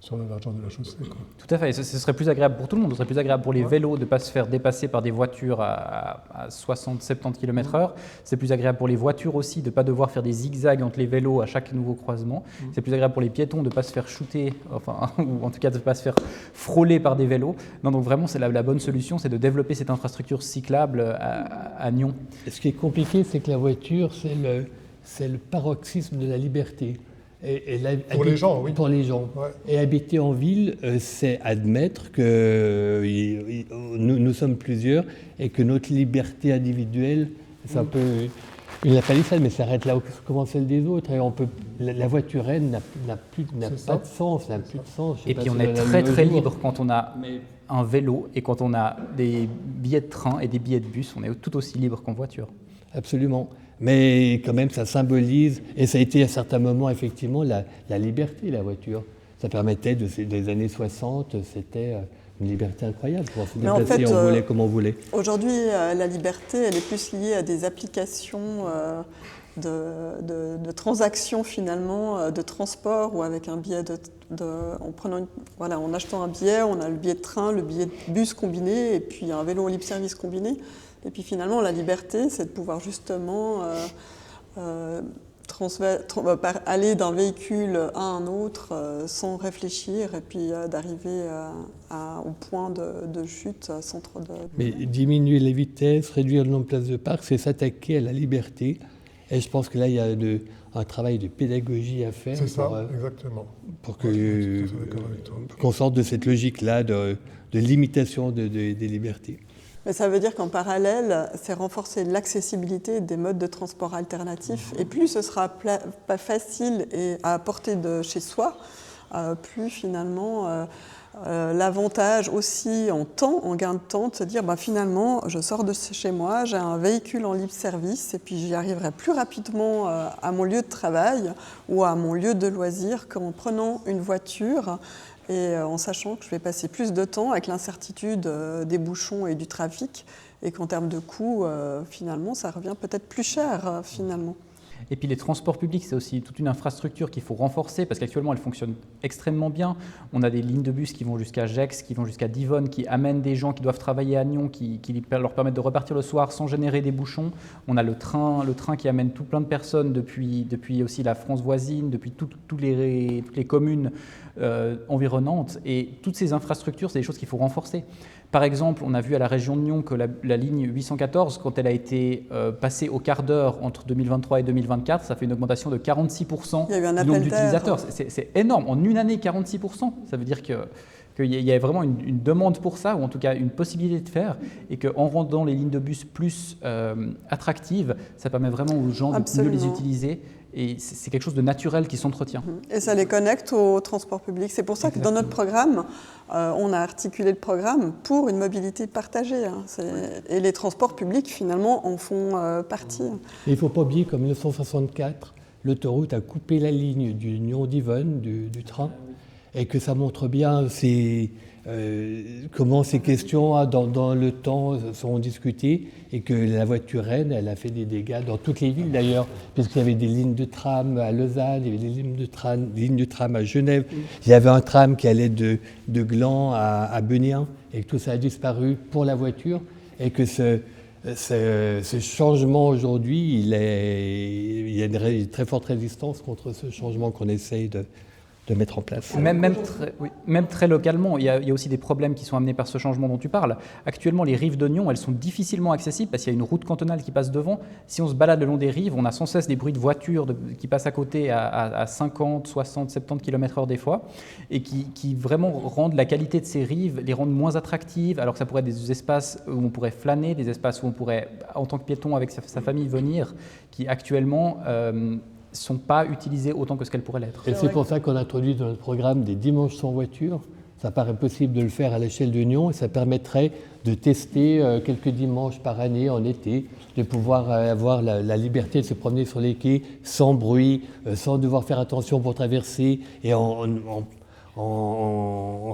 sur l'argent de la chaussée. Tout à fait, et ce serait plus agréable pour tout le monde. Ce serait plus agréable pour les vélos de ne pas se faire dépasser par des voitures à 60-70 km/h. C'est plus agréable pour les voitures aussi de ne pas devoir faire des zigzags entre les vélos à chaque nouveau croisement. C'est plus agréable pour les piétons de ne pas se faire shooter, ou en tout cas de ne pas se faire frôler par des vélos. Non, donc vraiment, c'est la bonne solution, c'est de développer cette infrastructure cyclable à Nyon. Et ce qui est compliqué, c'est que la voiture, c'est le paroxysme de la liberté. Pour les gens, oui. Pour les gens. Ouais. Et habiter en ville, c'est admettre que nous sommes plusieurs et que notre liberté individuelle, c'est un peu une palissade, mais ça arrête là où commence celle des autres. Et la voiture n'a pas de sens, n'a plus de sens. Et puis on est très libre quand on a un vélo et quand on a des billets de train et des billets de bus, on est tout aussi libre qu'en voiture. Absolument. Mais quand même, ça symbolise, et ça a été à certains moments, effectivement, la liberté, la voiture. Ça permettait, des années 60, c'était une liberté incroyable, pour se déplacer, on voulait comme on voulait. Aujourd'hui, la liberté, elle est plus liée à des applications de transactions, finalement, de transport, ou avec un billet en achetant un billet, on a le billet de train, le billet de bus combiné, et puis un vélo en libre-service combiné. Et puis finalement, la liberté, c'est de pouvoir justement aller d'un véhicule à un autre sans réfléchir et puis d'arriver au point de chute sans trop de... Mais diminuer les vitesses, réduire le nombre de places de parc, c'est s'attaquer à la liberté. Et je pense que là, il y a un travail de pédagogie à faire. C'est ça, exactement. Pour qu'on sorte de cette logique-là de limitation des libertés. Mais ça veut dire qu'en parallèle, c'est renforcer l'accessibilité des modes de transport alternatifs. Et plus ce sera pas facile et à portée de chez soi, plus finalement l'avantage aussi en gain de temps, de se dire finalement, je sors de chez moi, j'ai un véhicule en libre service et puis j'y arriverai plus rapidement à mon lieu de travail ou à mon lieu de loisir qu'en prenant une voiture. Et en sachant que je vais passer plus de temps avec l'incertitude des bouchons et du trafic, et qu'en termes de coût, finalement, ça revient peut-être plus cher, finalement. Et puis les transports publics, c'est aussi toute une infrastructure qu'il faut renforcer parce qu'actuellement, elle fonctionne extrêmement bien. On a des lignes de bus qui vont jusqu'à Gex, qui vont jusqu'à Divonne, qui amènent des gens qui doivent travailler à Nyon, qui leur permettent de repartir le soir sans générer des bouchons. On a le train qui amène tout plein de personnes depuis aussi la France voisine, depuis toutes les communes environnantes. Et toutes ces infrastructures, c'est des choses qu'il faut renforcer. Par exemple, on a vu à la région de Nyon que la ligne 814, quand elle a été passée au quart d'heure entre 2023 et 2024, ça fait une augmentation de 46% Il y a eu un du nombre appel d'air. d'utilisateurs. C'est énorme. En une année, 46%. Ça veut dire qu'il y a vraiment une demande pour ça, ou en tout cas une possibilité de faire, et qu'en rendant les lignes de bus plus attractives, ça permet vraiment aux gens de mieux les utiliser. Et c'est quelque chose de naturel qui s'entretient. Et ça les connecte au transport public. C'est pour ça que dans notre programme, on a articulé le programme pour une mobilité partagée. Et les transports publics, finalement, en font partie. Et il ne faut pas oublier qu'en 1964, l'autoroute a coupé la ligne du Nyon-Divonne, du train, et que ça montre bien comment ces questions dans le temps sont discutées, et que la voiture elle a fait des dégâts dans toutes les villes d'ailleurs, puisqu'il y avait des lignes de tram à Lausanne, il y avait des lignes de tram à Genève, il y avait un tram qui allait de Gland à Benien, et que tout ça a disparu pour la voiture, et que ce changement aujourd'hui, il y a une très forte résistance contre ce changement qu'on essaye de mettre en place. Même très localement, il y a aussi des problèmes qui sont amenés par ce changement dont tu parles. Actuellement, les rives de Nyon, elles sont difficilement accessibles parce qu'il y a une route cantonale qui passe devant. Si on se balade le long des rives, on a sans cesse des bruits de voitures qui passent à côté à 50, 60, 70 km/h des fois, et qui vraiment rendent la qualité de ces rives, les rendent moins attractives, alors que ça pourrait être des espaces où on pourrait flâner, des espaces où on pourrait, en tant que piéton avec sa famille, venir, qui actuellement ne sont pas utilisées autant que ce qu'elles pourraient l'être. Et c'est pour ça qu'on a introduit dans notre programme des dimanches sans voiture. Ça paraît possible de le faire à l'échelle de Nyon, et ça permettrait de tester quelques dimanches par année en été, de pouvoir avoir la liberté de se promener sur les quais sans bruit, sans devoir faire attention pour traverser, et en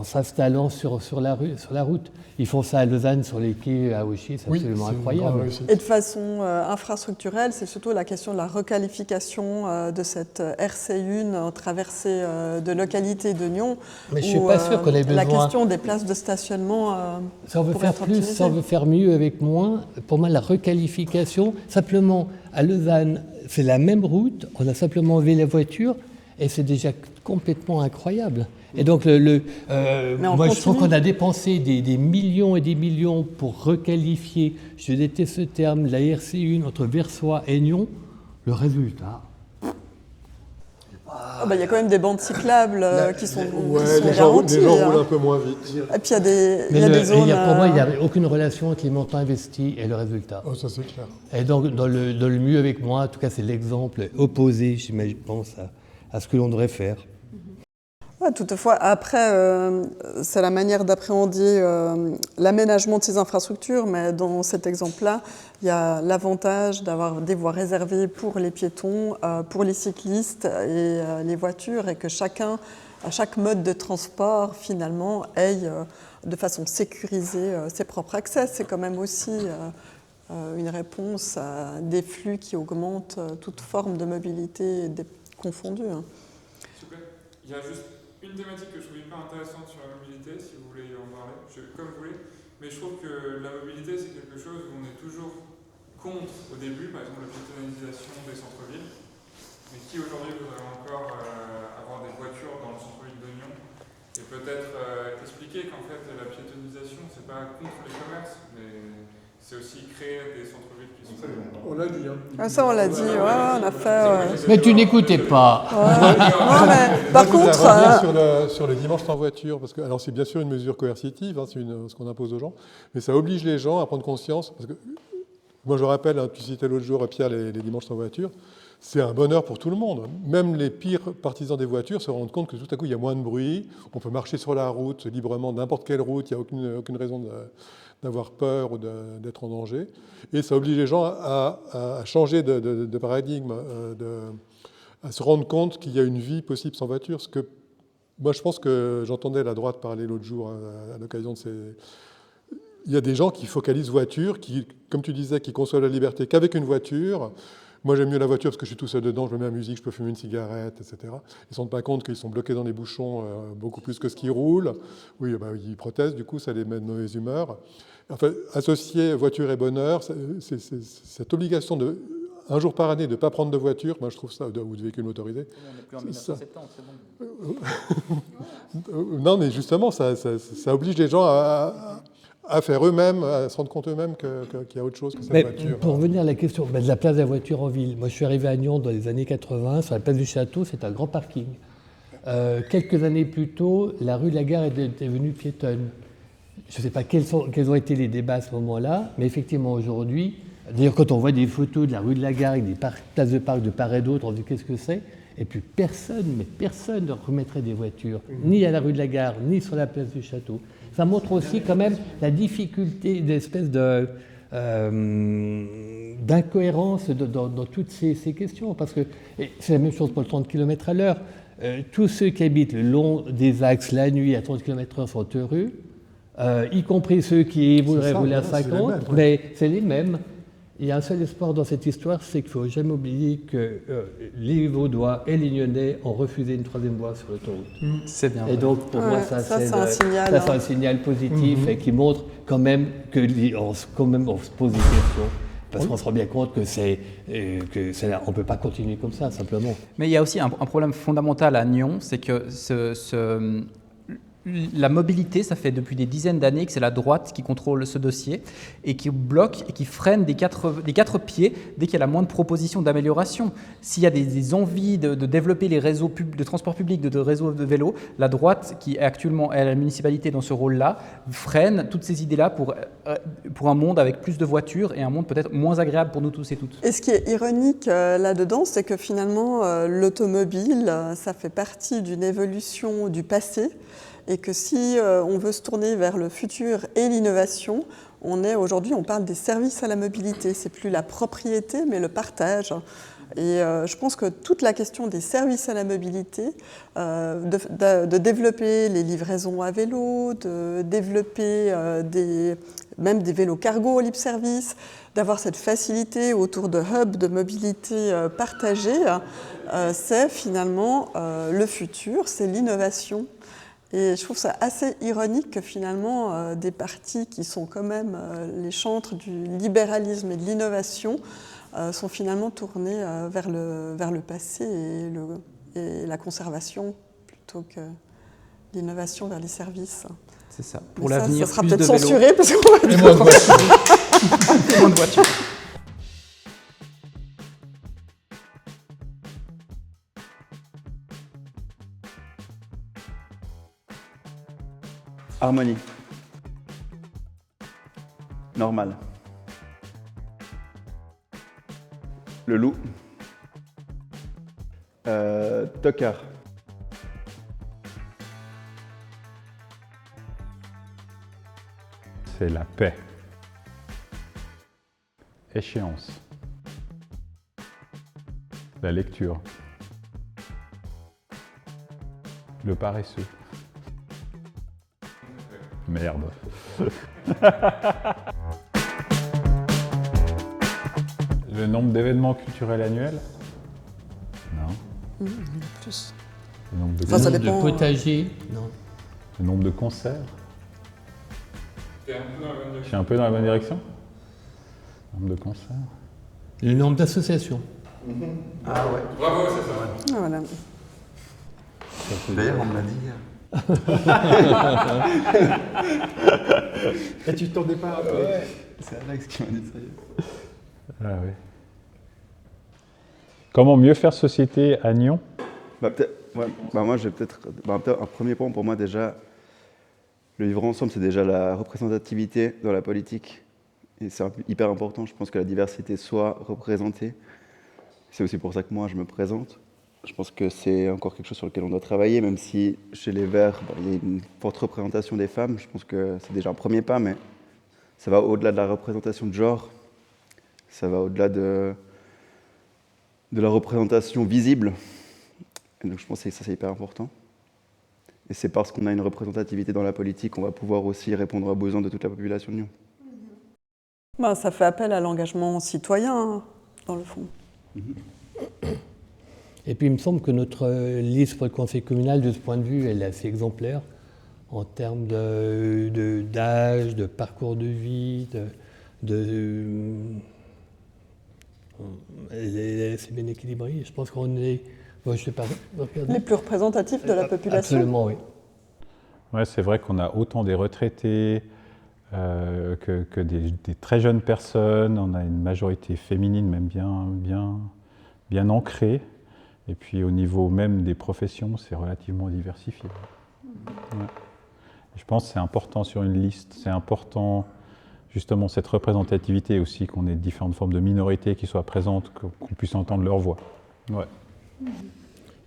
s'installant sur la route. Ils font ça à Lausanne, sur les quais à Auchy, c'est absolument incroyable. Et de façon infrastructurelle, c'est surtout la question de la requalification de cette RC1 en traversée de localité de Nyon. Mais je ne suis pas sûr qu'on ait besoin. La question des places de stationnement. Si on veut faire plus, si on veut faire mieux avec moins, pour moi, la requalification, simplement à Lausanne, c'est la même route, on a simplement enlevé la voiture, et c'est déjà complètement incroyable. Et donc, moi, je trouve qu'on a dépensé des millions et des millions pour requalifier, je déteste ce terme, la RC1 entre Versoix et Nyon. Le résultat... Il y a quand même des bandes cyclables qui sont les gens roulent un peu moins vite. Et puis il y a des zones... Pour moi, il n'y a aucune relation entre les montants investis et le résultat. Oh, ça c'est clair. Et donc, dans le mieux avec moi, en tout cas, c'est l'exemple opposé, je pense, à ce que l'on devrait faire. Ouais, toutefois, après, c'est la manière d'appréhender l'aménagement de ces infrastructures, mais dans cet exemple-là, il y a l'avantage d'avoir des voies réservées pour les piétons, pour les cyclistes et les voitures, et que chaque mode de transport, finalement, ait de façon sécurisée ses propres accès. C'est quand même aussi une réponse à des flux qui augmentent toute forme de mobilité confondue. Il y a juste une thématique que je trouve hyper intéressante sur la mobilité, si vous voulez en parler, comme vous voulez, mais je trouve que la mobilité, c'est quelque chose où on est toujours contre au début, par exemple la piétonnisation des centres-villes, mais qui aujourd'hui voudrait encore avoir des voitures dans le centre-ville de Nyon, et peut-être expliquer qu'en fait la piétonnisation, c'est pas contre les commerces, mais c'est aussi créer des centres-villes qui sont... On l'a dit. Ça, on l'a dit, on a fait... Mais tu n'écoutais pas. Non, mais par contre... Sur les dimanches sans voiture, parce que alors c'est bien sûr une mesure coercitive, c'est ce qu'on impose aux gens, mais ça oblige les gens à prendre conscience, parce que moi je rappelle, tu citais l'autre jour, Pierre, les dimanches sans voiture, c'est un bonheur pour tout le monde. Même les pires partisans des voitures se rendent compte que tout à coup il y a moins de bruit, on peut marcher sur la route librement, n'importe quelle route, il n'y a aucune raison d'avoir peur ou d'être en danger. Et ça oblige les gens à changer de paradigme, à se rendre compte qu'il y a une vie possible sans voiture. Ce que, moi, je pense que j'entendais la droite parler l'autre jour à l'occasion de ces... il y a des gens qui focalisent voiture, qui, comme tu disais, qui conçoivent la liberté qu'avec une voiture. Moi, j'aime mieux la voiture parce que je suis tout seul dedans, je me mets la musique, je peux fumer une cigarette, etc. Ils ne se rendent pas compte qu'ils sont bloqués dans les bouchons beaucoup plus que ce qui roule. Oui, ils protestent, du coup, ça les met de mauvaise humeur. Enfin, associer voiture et bonheur, c'est cette obligation de, un jour par année de ne pas prendre de voiture, moi je trouve ça, ou de véhicule motorisé. On n'est plus en 1970, c'est bon. Non, mais justement, ça oblige les gens à faire eux-mêmes, à se rendre compte eux-mêmes qu'il y a autre chose que cette voiture. Pour revenir à la question de la place de la voiture en ville, moi je suis arrivé à Nyon dans les années 80, sur la place du Château, c'est un grand parking. Quelques années plus tôt, la rue de la Gare est devenue piétonne. Je ne sais pas quels ont été les débats à ce moment-là, mais effectivement aujourd'hui, d'ailleurs quand on voit des photos de la rue de la Gare avec des places de parc de part et d'autre, on se dit qu'est-ce que c'est? Et puis personne ne remettrait des voitures, ni à la rue de la Gare, ni sur la place du Château. Ça montre aussi quand même la difficulté, d'espèce d'incohérence dans toutes ces questions. Parce que c'est la même chose pour le 30 km à l'heure. Tous ceux qui habitent le long des axes la nuit à 30 km/h sont heureux, y compris ceux qui voudraient rouler à 50, mais c'est les mêmes. Il y a un seul espoir dans cette histoire, c'est qu'il ne faut jamais oublier que les Vaudois et les Nyonnais ont refusé une troisième voie sur l'autoroute. C'est bien. Et donc, pour moi, ça c'est un signal positif et qui montre quand même qu'on se pose des questions. Parce qu'on se rend bien compte que on ne peut pas continuer comme ça, simplement. Mais il y a aussi un problème fondamental à Nyon, c'est que la mobilité, ça fait depuis des dizaines d'années que c'est la droite qui contrôle ce dossier et qui bloque et qui freine des quatre pieds dès qu'il y a la moindre proposition d'amélioration. S'il y a des envies de développer les réseaux de transport public, de réseaux de vélo, la droite, qui est actuellement à la municipalité dans ce rôle-là, freine toutes ces idées-là pour un monde avec plus de voitures et un monde peut-être moins agréable pour nous tous et toutes. Et ce qui est ironique là-dedans, c'est que finalement, l'automobile, ça fait partie d'une évolution du passé. Et que si on veut se tourner vers le futur et l'innovation, aujourd'hui, on parle des services à la mobilité. C'est plus la propriété, mais le partage. Et je pense que toute la question des services à la mobilité, de développer les livraisons à vélo, de développer même des vélos cargo libre service, d'avoir cette facilité autour de hubs de mobilité partagés, c'est finalement le futur, c'est l'innovation. Et je trouve ça assez ironique que finalement des partis qui sont quand même les chantres du libéralisme et de l'innovation sont finalement tournés vers le passé et la conservation plutôt que l'innovation vers les services. C'est ça. Pour l'avenir, ça sera plus peut-être de vélos. censuré parce qu'on va moins de voitures. Moins de voitures. Harmonie. Normal. Le loup. Tocard. C'est la paix. Échéance. La lecture. Le paresseux. Merde. Le nombre d'événements culturels annuels? Non. Plus. Le nombre de, ça dépend, de potagers? Non. Le nombre de concerts? T'es un peu dans la bonne Je suis un peu dans la bonne direction? Le nombre de concerts? Le nombre d'associations? Ah ouais. Bravo, c'est ça. Ah, voilà. D'ailleurs, on me l'a dit hier. Et tu t'en es pas rappelé. Ouais. C'est Alex qui m'a dit ça hier. Ah oui. Comment mieux faire société à Nyon? Moi, j'ai peut-être un premier point pour moi déjà. Le vivre ensemble, c'est déjà la représentativité dans la politique. Et c'est hyper important. Je pense que la diversité soit représentée. C'est aussi pour ça que moi, je me présente. Je pense que c'est encore quelque chose sur lequel on doit travailler, même si chez les Verts, il y a une forte représentation des femmes. Je pense que c'est déjà un premier pas, mais ça va au-delà de la représentation de genre. Ça va au-delà de la représentation visible. Et donc je pense que ça, c'est hyper important. Et c'est parce qu'on a une représentativité dans la politique qu'on va pouvoir aussi répondre aux besoins de toute la population de Nyon. Ben, ça fait appel à l'engagement citoyen, hein, dans le fond. Et puis il me semble que notre liste pour le conseil communal, de ce point de vue, elle est assez exemplaire en termes d'âge, de parcours de vie, elle est assez bien équilibrée. Je pense qu'on est... Bon, je sais pas, les plus représentatifs de la population. Absolument, oui. Ouais, c'est vrai qu'on a autant des retraités que des très jeunes personnes. On a une majorité féminine même bien ancrée. Et puis au niveau même des professions, c'est relativement diversifié. Ouais. Je pense que c'est important sur une liste, c'est important justement cette représentativité aussi, qu'on ait différentes formes de minorités qui soient présentes, qu'on puisse entendre leur voix. Ouais.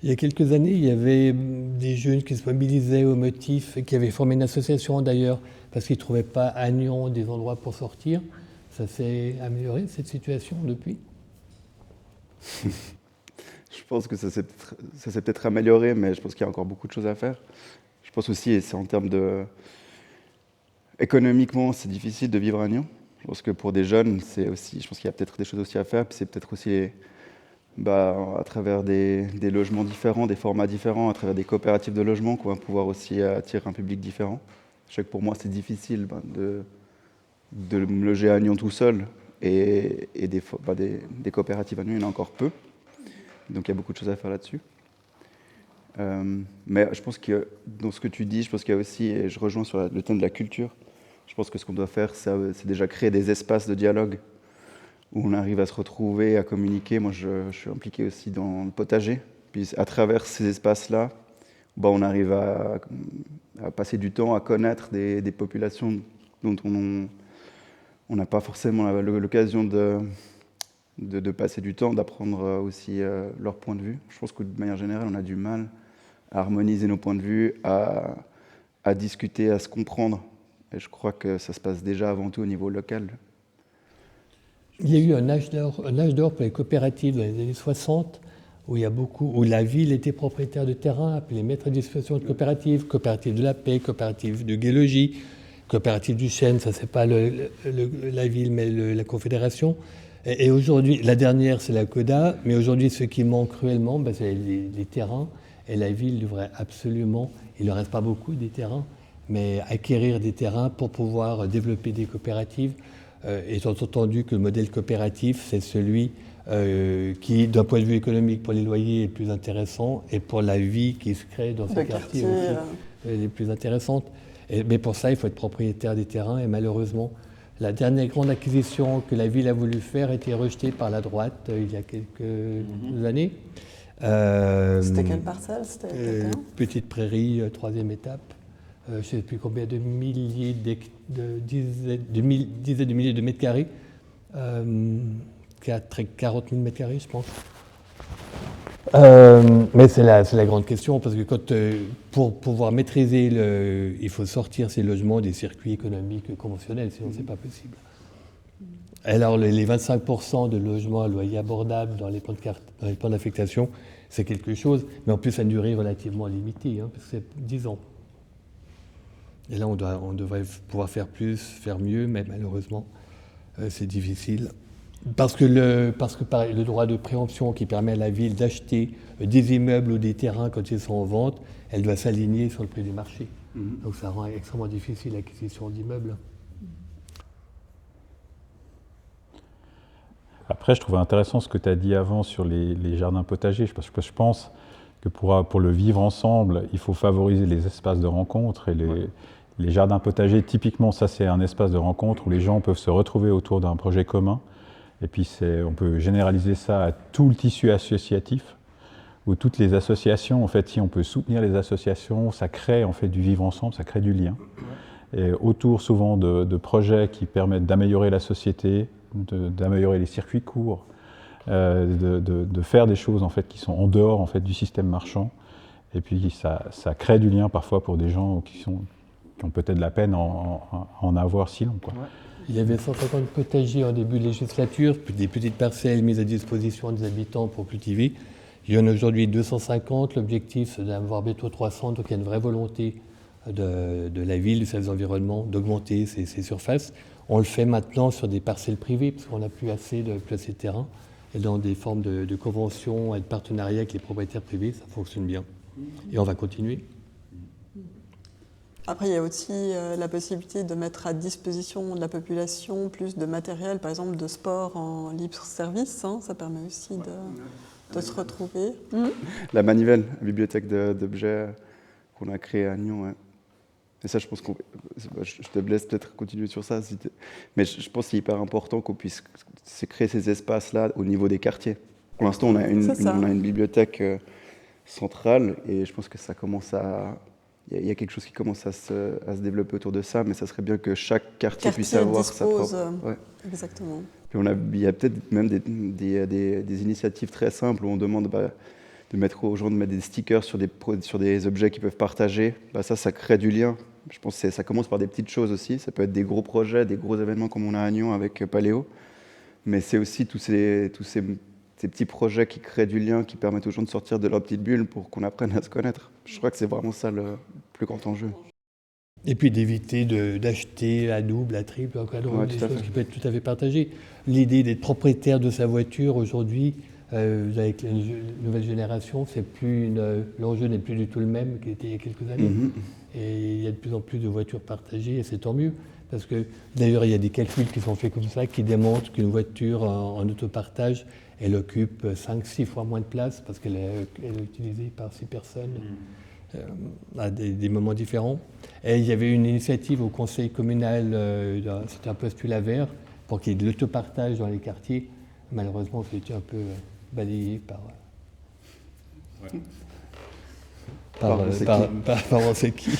Il y a quelques années, il y avait des jeunes qui se mobilisaient au motif, qui avaient formé une association d'ailleurs, parce qu'ils ne trouvaient pas à Nyon des endroits pour sortir. Ça s'est amélioré, cette situation, depuis ? Je pense que ça s'est peut-être amélioré, mais je pense qu'il y a encore beaucoup de choses à faire. Je pense aussi, et c'est en termes de... Économiquement, c'est difficile de vivre à Nyon. Je pense que pour des jeunes, c'est aussi... Je pense qu'il y a peut-être des choses aussi à faire, puis c'est peut-être aussi... à travers des logements différents, des formats différents, à travers des coopératives de logement, qu'on va pouvoir aussi attirer un public différent. Je sais que pour moi, c'est difficile de me loger à Nyon tout seul, et des coopératives à Nyon, il y en a encore peu. Donc il y a beaucoup de choses à faire là-dessus. Mais je pense que dans ce que tu dis, je pense qu'il y a aussi, et je rejoins sur le thème de la culture, je pense que ce qu'on doit faire, c'est déjà créer des espaces de dialogue où on arrive à se retrouver, à communiquer. Moi, je suis impliqué aussi dans le potager. Puis à travers ces espaces-là, on arrive à passer du temps à connaître des populations dont on n'a pas forcément l'occasion de passer du temps, d'apprendre aussi leur point de vue. Je pense que de manière générale, on a du mal à harmoniser nos points de vue, à discuter, à se comprendre. Et je crois que ça se passe déjà avant tout au niveau local. Il y a eu un âge d'or pour les coopératives dans les années 60, où la ville était propriétaire de terrain, puis les mettre à disposition de coopératives, coopératives de la paix, coopératives de Guélogie, coopératives du Chêne, ça c'est pas la ville mais la confédération. Et aujourd'hui, la dernière c'est la CODA, mais aujourd'hui ce qui manque cruellement, c'est les terrains, et la ville devrait absolument, il ne reste pas beaucoup des terrains, mais acquérir des terrains pour pouvoir développer des coopératives. Étant entendu que le modèle coopératif, c'est celui qui, d'un point de vue économique pour les loyers, est le plus intéressant, et pour la vie qui se crée dans ces quartiers aussi, les plus intéressantes. Mais pour ça, il faut être propriétaire des terrains, et malheureusement, la dernière grande acquisition que la ville a voulu faire a été rejetée par la droite il y a quelques années. C'était quelle parcelle? Petite Prairie, 3e étape. Je ne sais plus combien de milliers, dizaines de milliers de mètres carrés, 40 000 mètres carrés, je pense. Mais c'est la grande question, parce que pour pouvoir maîtriser, il faut sortir ces logements des circuits économiques conventionnels, sinon c'est pas possible. Alors les 25% de logements à loyer abordable dans les plans d'affectation, c'est quelque chose, mais en plus à une durée relativement limitée, parce que c'est 10 ans. Et là, on devrait pouvoir faire plus, faire mieux, mais malheureusement, c'est difficile. Parce que le droit de préemption qui permet à la ville d'acheter des immeubles ou des terrains quand ils sont en vente, elle doit s'aligner sur le prix du marché. Donc ça rend extrêmement difficile l'acquisition d'immeubles. Après, je trouvais intéressant ce que tu as dit avant sur les jardins potagers, parce que je pense que pour le vivre ensemble, il faut favoriser les espaces de rencontre. Et les jardins potagers, typiquement, ça c'est un espace de rencontre où les gens peuvent se retrouver autour d'un projet commun. Et puis on peut généraliser ça à tout le tissu associatif, où toutes les associations, en fait, si on peut soutenir les associations, ça crée en fait du vivre ensemble, ça crée du lien. Et autour souvent de projets qui permettent d'améliorer la société, d'améliorer les circuits courts, de faire des choses en fait, qui sont en dehors en fait, du système marchand. Et puis ça crée du lien parfois pour des gens qui ont peut-être de la peine à en avoir si long, quoi. Ouais. Il y avait 150 potagers en début de législature, puis des petites parcelles mises à disposition des habitants pour cultiver. Il y en a aujourd'hui 250, l'objectif c'est d'avoir bientôt 300, donc il y a une vraie volonté de la ville, de ses environnements, d'augmenter ces surfaces. On le fait maintenant sur des parcelles privées, parce qu'on n'a plus assez de terrain, et dans des formes de conventions et de partenariats avec les propriétaires privés, ça fonctionne bien. Et on va continuer. Après, il y a aussi la possibilité de mettre à disposition de la population plus de matériel, par exemple de sport en libre service. Hein, ça permet aussi de se retrouver. La manivelle, la bibliothèque d'objets qu'on a créée à Nyon. Ouais. Et ça, je pense je te laisse peut-être continuer sur ça. Mais je pense que c'est hyper important qu'on puisse créer ces espaces-là au niveau des quartiers. Pour l'instant, on a une bibliothèque centrale et je pense que ça commence à... Il y a quelque chose qui commence à se développer autour de ça, mais ça serait bien que chaque quartier puisse avoir sa propre... Ouais. Exactement. Puis il y a peut-être même des initiatives très simples où on demande de mettre aux gens de mettre des stickers sur des objets qu'ils peuvent partager. Ça crée du lien. Je pense que ça commence par des petites choses aussi. Ça peut être des gros projets, des gros événements comme on a à Nyon avec Paléo. Mais c'est aussi tous ces petits projets qui créent du lien, qui permettent aux gens de sortir de leur petite bulle pour qu'on apprenne à se connaître. Je crois que c'est vraiment ça le plus grand enjeu. Et puis d'éviter d'acheter à double, à triple, à quadruple, des choses qui peuvent être tout à fait partagées. L'idée d'être propriétaire de sa voiture aujourd'hui, avec la nouvelle génération, l'enjeu n'est plus du tout le même qu'il était il y a quelques années. Et il y a de plus en plus de voitures partagées, et c'est tant mieux. Parce que d'ailleurs, il y a des calculs qui sont faits comme ça, qui démontrent qu'une voiture en autopartage, elle occupe 5-6 fois moins de place, parce qu'elle est utilisée par 6 personnes à des moments différents. Et il y avait une initiative au conseil communal, c'était un postulat vert, pour qu'il y ait de l'autopartage dans les quartiers. Malheureusement, c'était un peu balayé par on sait qui.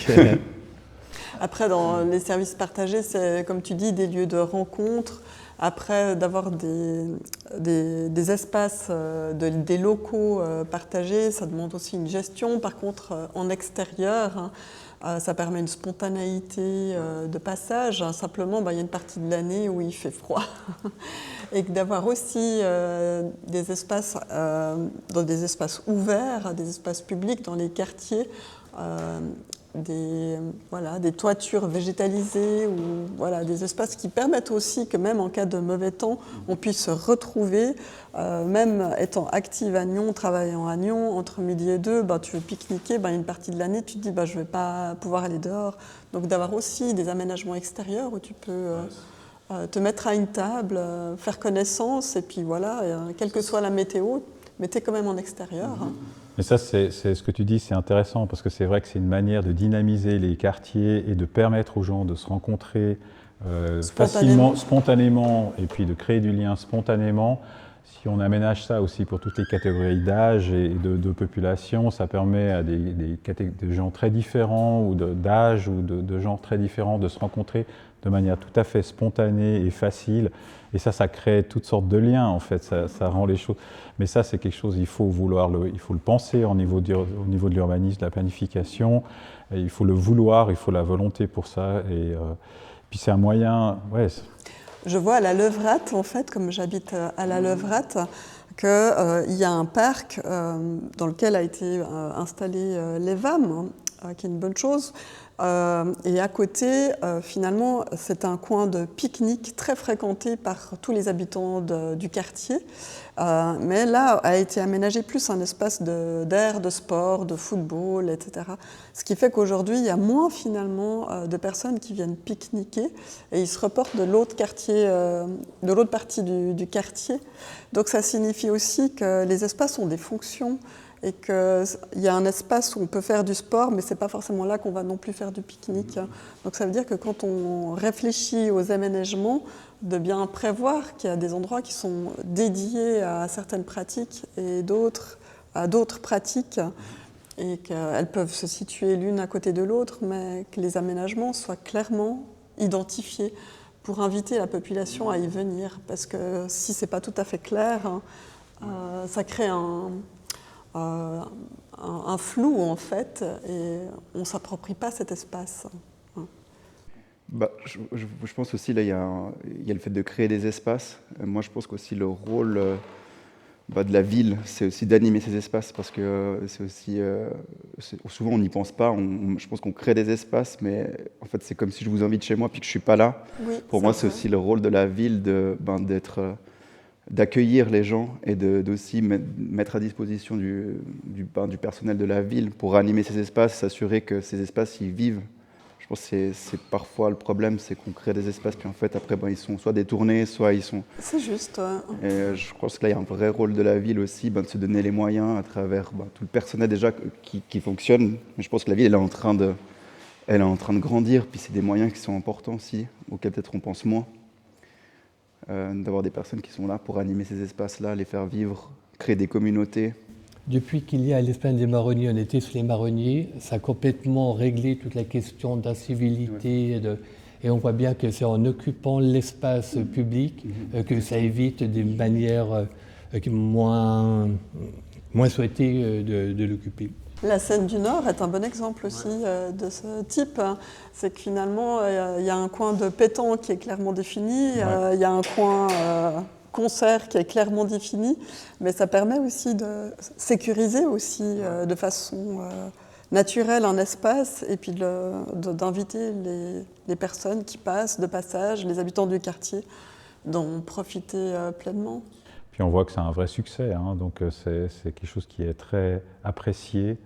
Après, dans les services partagés, c'est, comme tu dis, des lieux de rencontre. Après, d'avoir des espaces, des locaux partagés, ça demande aussi une gestion. Par contre, en extérieur, ça permet une spontanéité de passage. Simplement, il y a une partie de l'année où il fait froid. Et d'avoir aussi des espaces, dans des espaces ouverts, des espaces publics dans les quartiers, des toitures végétalisées ou des espaces qui permettent aussi que même en cas de mauvais temps, on puisse se retrouver, même étant active à Nyon, travaillant à Nyon, entre midi et 2, tu veux pique-niquer, une partie de l'année, tu te dis je ne vais pas pouvoir aller dehors. Donc d'avoir aussi des aménagements extérieurs où tu peux te mettre à une table, faire connaissance, et puis quelle que soit la météo, mais tu es quand même en extérieur. Mais ça, c'est ce que tu dis, c'est intéressant, parce que c'est vrai que c'est une manière de dynamiser les quartiers et de permettre aux gens de se rencontrer facilement, spontanément, et puis de créer du lien spontanément. Si on aménage ça aussi pour toutes les catégories d'âge et de population, ça permet à des gens très différents, ou d'âge, ou de genres très différents, de se rencontrer de manière tout à fait spontanée et facile. Et ça crée toutes sortes de liens, en fait, ça rend les choses... Mais ça, c'est quelque chose, il faut le penser au niveau de l'urbanisme, de la planification, et il faut le vouloir, il faut la volonté pour ça, et puis c'est un moyen... Ouais. Je vois à la Levrate, en fait, comme j'habite à la Levrate, qu'il y a un parc dans lequel a été installé l'EVAM, qui est une bonne chose. Et à côté, finalement, c'est un coin de pique-nique très fréquenté par tous les habitants du quartier. Mais là, a été aménagé plus un espace d'air, de sport, de football, etc. Ce qui fait qu'aujourd'hui, il y a moins finalement de personnes qui viennent pique-niquer et ils se reportent de l'autre quartier, de l'autre partie du quartier. Donc ça signifie aussi que les espaces ont des fonctions et qu'il y a un espace où on peut faire du sport, mais ce n'est pas forcément là qu'on va non plus faire du pique-nique. Donc ça veut dire que quand on réfléchit aux aménagements, de bien prévoir qu'il y a des endroits qui sont dédiés à certaines pratiques et à d'autres pratiques, et qu'elles peuvent se situer l'une à côté de l'autre, mais que les aménagements soient clairement identifiés pour inviter la population à y venir. Parce que si ce n'est pas tout à fait clair, ça crée un flou, en fait, et on ne s'approprie pas cet espace. Je pense aussi, là, il y a le fait de créer des espaces. Moi, je pense qu'aussi le rôle de la ville, c'est aussi d'animer ces espaces, parce que c'est aussi... souvent, on n'y pense pas. Je pense qu'on crée des espaces, mais en fait, c'est comme si je vous invite chez moi puis que je ne suis pas là. Oui, Pour moi, c'est aussi le rôle de la ville d'accueillir les gens et d'aussi mettre à disposition du personnel de la ville pour animer ces espaces, s'assurer que ces espaces y vivent. Je pense que c'est parfois le problème, c'est qu'on crée des espaces, puis en fait, après, ils sont soit détournés, soit ils sont... C'est juste. Et je pense que là, il y a un vrai rôle de la ville aussi, de se donner les moyens à travers tout le personnel déjà qui fonctionne. Mais je pense que la ville, elle est en train de grandir, puis c'est des moyens qui sont importants aussi, auxquels peut-être on pense moins. D'avoir des personnes qui sont là pour animer ces espaces-là, les faire vivre, créer des communautés. Depuis qu'il y a l'Espagne des marronniers, on était sous les marronniers, ça a complètement réglé toute la question d'incivilité. Et on voit bien que c'est en occupant l'espace public que ça évite des manières moins souhaitées de l'occuper. La Seine du Nord est un bon exemple aussi de ce type. C'est que finalement, il y a un coin de pétanque qui est clairement défini, il y a un coin concert qui est clairement défini, mais ça permet aussi de sécuriser aussi de façon naturelle un espace et puis d'inviter les personnes qui passent de passage, les habitants du quartier, d'en profiter pleinement. Puis on voit que c'est un vrai succès, hein, donc c'est quelque chose qui est très apprécié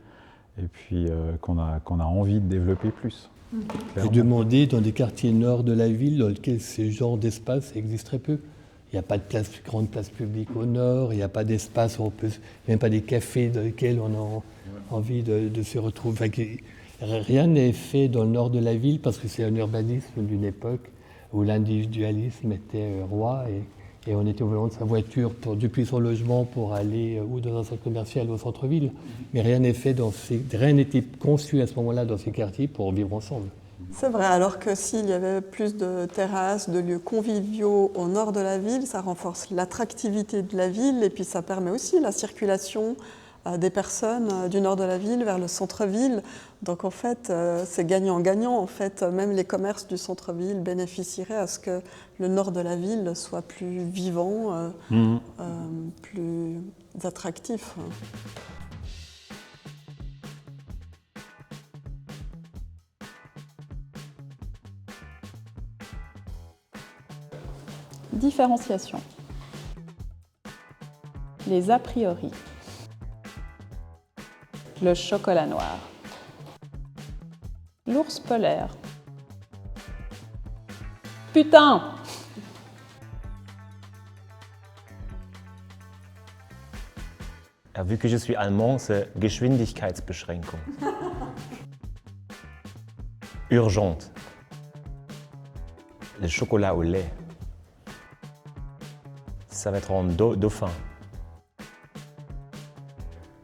et puis qu'on a envie de développer plus. Et demander dans des quartiers nord de la ville dans lesquels ce genre d'espace existe très peu. Il n'y a pas de grande place publique au nord, il n'y a pas d'espace où on peut, même pas des cafés dans lesquels on a envie de se retrouver. Enfin, rien n'est fait dans le nord de la ville parce que c'est un urbanisme d'une époque où l'individualisme était roi et on était au volant de sa voiture depuis son logement pour aller ou dans un centre commercial ou au centre-ville. Mais rien n'est fait rien n'était conçu à ce moment-là dans ces quartiers pour vivre ensemble. C'est vrai, alors que s'il y avait plus de terrasses, de lieux conviviaux au nord de la ville, ça renforce l'attractivité de la ville et puis ça permet aussi la circulation des personnes du nord de la ville vers le centre-ville. Donc en fait, c'est gagnant-gagnant. En fait, même les commerces du centre-ville bénéficieraient à ce que le nord de la ville soit plus vivant, plus attractif. Différenciation. Les a priori. Le chocolat noir. L'ours polaire. Putain! Vu que je suis allemand, c'est Geschwindigkeitsbeschränkung. Urgente. Le chocolat au lait. Ça va être en dauphin.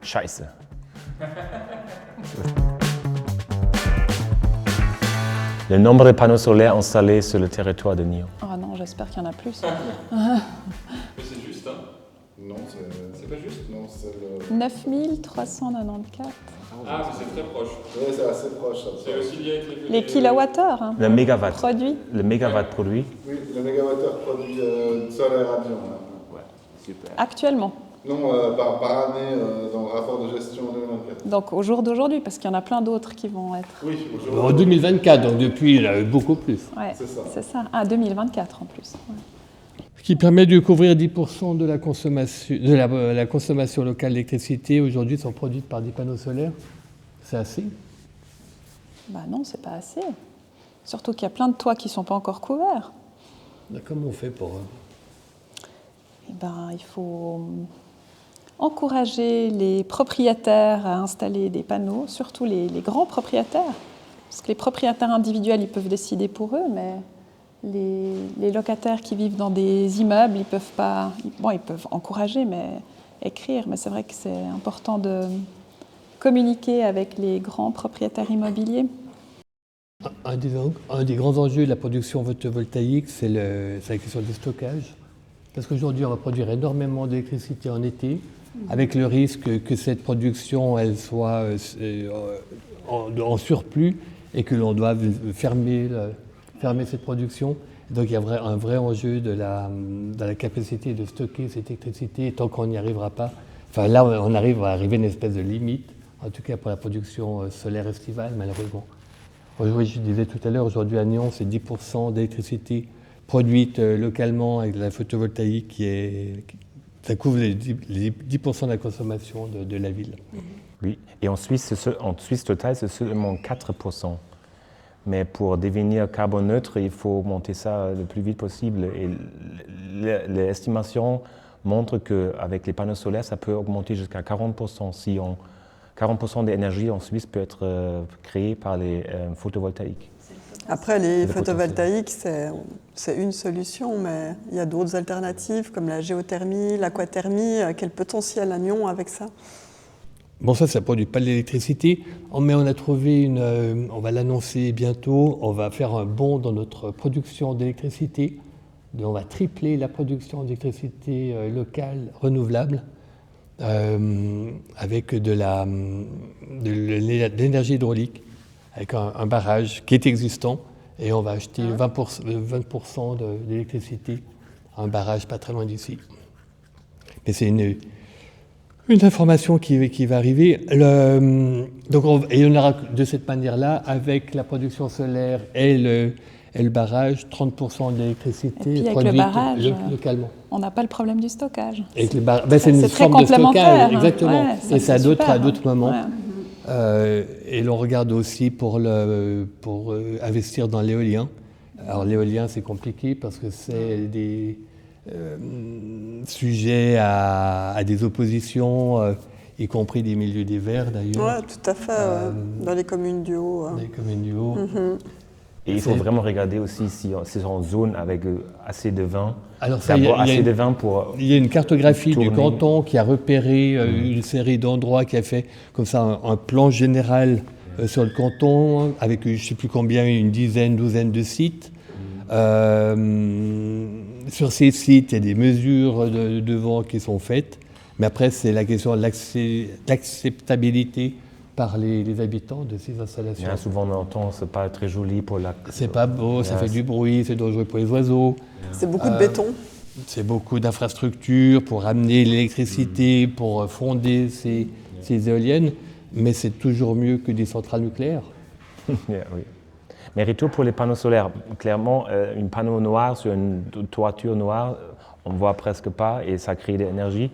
Scheiße. Le nombre de panneaux solaires installés sur le territoire de Nyon. Oh non, j'espère qu'il y en a plus. Mais c'est juste, hein? Non, c'est pas juste. Non, c'est le... 9394. Ah, mais c'est très proche. Oui, c'est assez proche. C'est aussi lié avec les kilowattheures. Hein. Le mégawatt. Produit. Le mégawatt produit. Oui, le mégawattheure produit solaire à Lyon. Ouais, super. Actuellement. Non, par année dans le rapport de gestion 2024. Donc au jour d'aujourd'hui, parce qu'il y en a plein d'autres qui vont être. Oui, aujourd'hui. En 2024, donc depuis, il y en a eu beaucoup plus. Ouais, c'est ça. Ah, 2024 en plus. Ouais. Ce qui permet de couvrir 10% de la consommation locale d'électricité aujourd'hui sont produites par des panneaux solaires. C'est assez? Bah non, c'est pas assez. Surtout qu'il y a plein de toits qui ne sont pas encore couverts. Comment on fait pour... Eh ben, il faut encourager les propriétaires à installer des panneaux, surtout les grands propriétaires. Parce que les propriétaires individuels, ils peuvent décider pour eux, mais les locataires qui vivent dans des immeubles, ils peuvent pas... Bon, ils peuvent encourager, mais écrire. Mais c'est vrai que c'est important de communiquer avec les grands propriétaires immobiliers. Un des grands enjeux de la production photovoltaïque, c'est la question du stockage. Parce qu'aujourd'hui, on va produire énormément d'électricité en été, avec le risque que cette production elle soit en surplus et que l'on doive fermer cette production. Donc il y a un vrai enjeu de la capacité de stocker cette électricité tant qu'on n'y arrivera pas. Enfin là, on arrive à arriver à une espèce de limite, en tout cas pour la production solaire estivale, malheureusement. Oui, je disais tout à l'heure, aujourd'hui à Nyon, c'est 10% d'électricité produite localement avec de la photovoltaïque ça couvre les 10% de la consommation de la ville. Oui, et en Suisse Total, c'est seulement 4%. Mais pour devenir carboneutre, il faut augmenter ça le plus vite possible. Et les estimations montrent qu'avec les panneaux solaires, ça peut augmenter jusqu'à 40%. 40% d'énergie en Suisse peut être créée par les photovoltaïques. Après, les photovoltaïques, c'est une solution, mais il y a d'autres alternatives comme la géothermie, l'aquathermie. Quel potentiel a Nyon avec ça? Bon, ça ne produit pas de l'électricité, mais on a trouvé on va l'annoncer bientôt, on va faire un bond dans notre production d'électricité. On va tripler la production d'électricité locale renouvelable avec de l'énergie hydraulique, avec un barrage qui est existant, et on va acheter 20% d'électricité à un barrage pas très loin d'ici. Mais c'est une information qui va arriver. Et on aura de cette manière-là, avec la production solaire et le barrage, 30% d'électricité produite localement. On n'a pas le problème du stockage. C'est une forme de stockage, exactement. Ouais, et c'est à d'autres moments. Ouais. Et l'on regarde aussi pour investir dans l'éolien. Alors l'éolien, c'est compliqué parce que c'est des sujets à des oppositions, y compris des milieux des Verts d'ailleurs. Oui, tout à fait, dans les communes du Haut. Dans les communes du Haut. Et il faut vraiment regarder aussi si c'est en zone avec assez de vin. Alors ça, il y a une cartographie du canton qui a repéré une série d'endroits, qui a fait comme ça un plan général sur le canton, avec je ne sais plus combien, une douzaine de sites. Sur ces sites, il y a des mesures de vent qui sont faites, mais après c'est la question de l'acceptabilité par les habitants de ces installations. Bien, souvent on entend, c'est pas très joli pour la... C'est pas beau, ça fait du bruit, c'est dangereux pour les oiseaux. C'est beaucoup de béton. C'est beaucoup d'infrastructures pour amener l'électricité, pour fonder ces éoliennes, mais c'est toujours mieux que des centrales nucléaires. Oui. Mais retour pour les panneaux solaires, clairement, un panneau noir sur une toiture noire, on ne voit presque pas et ça crée de l'énergie.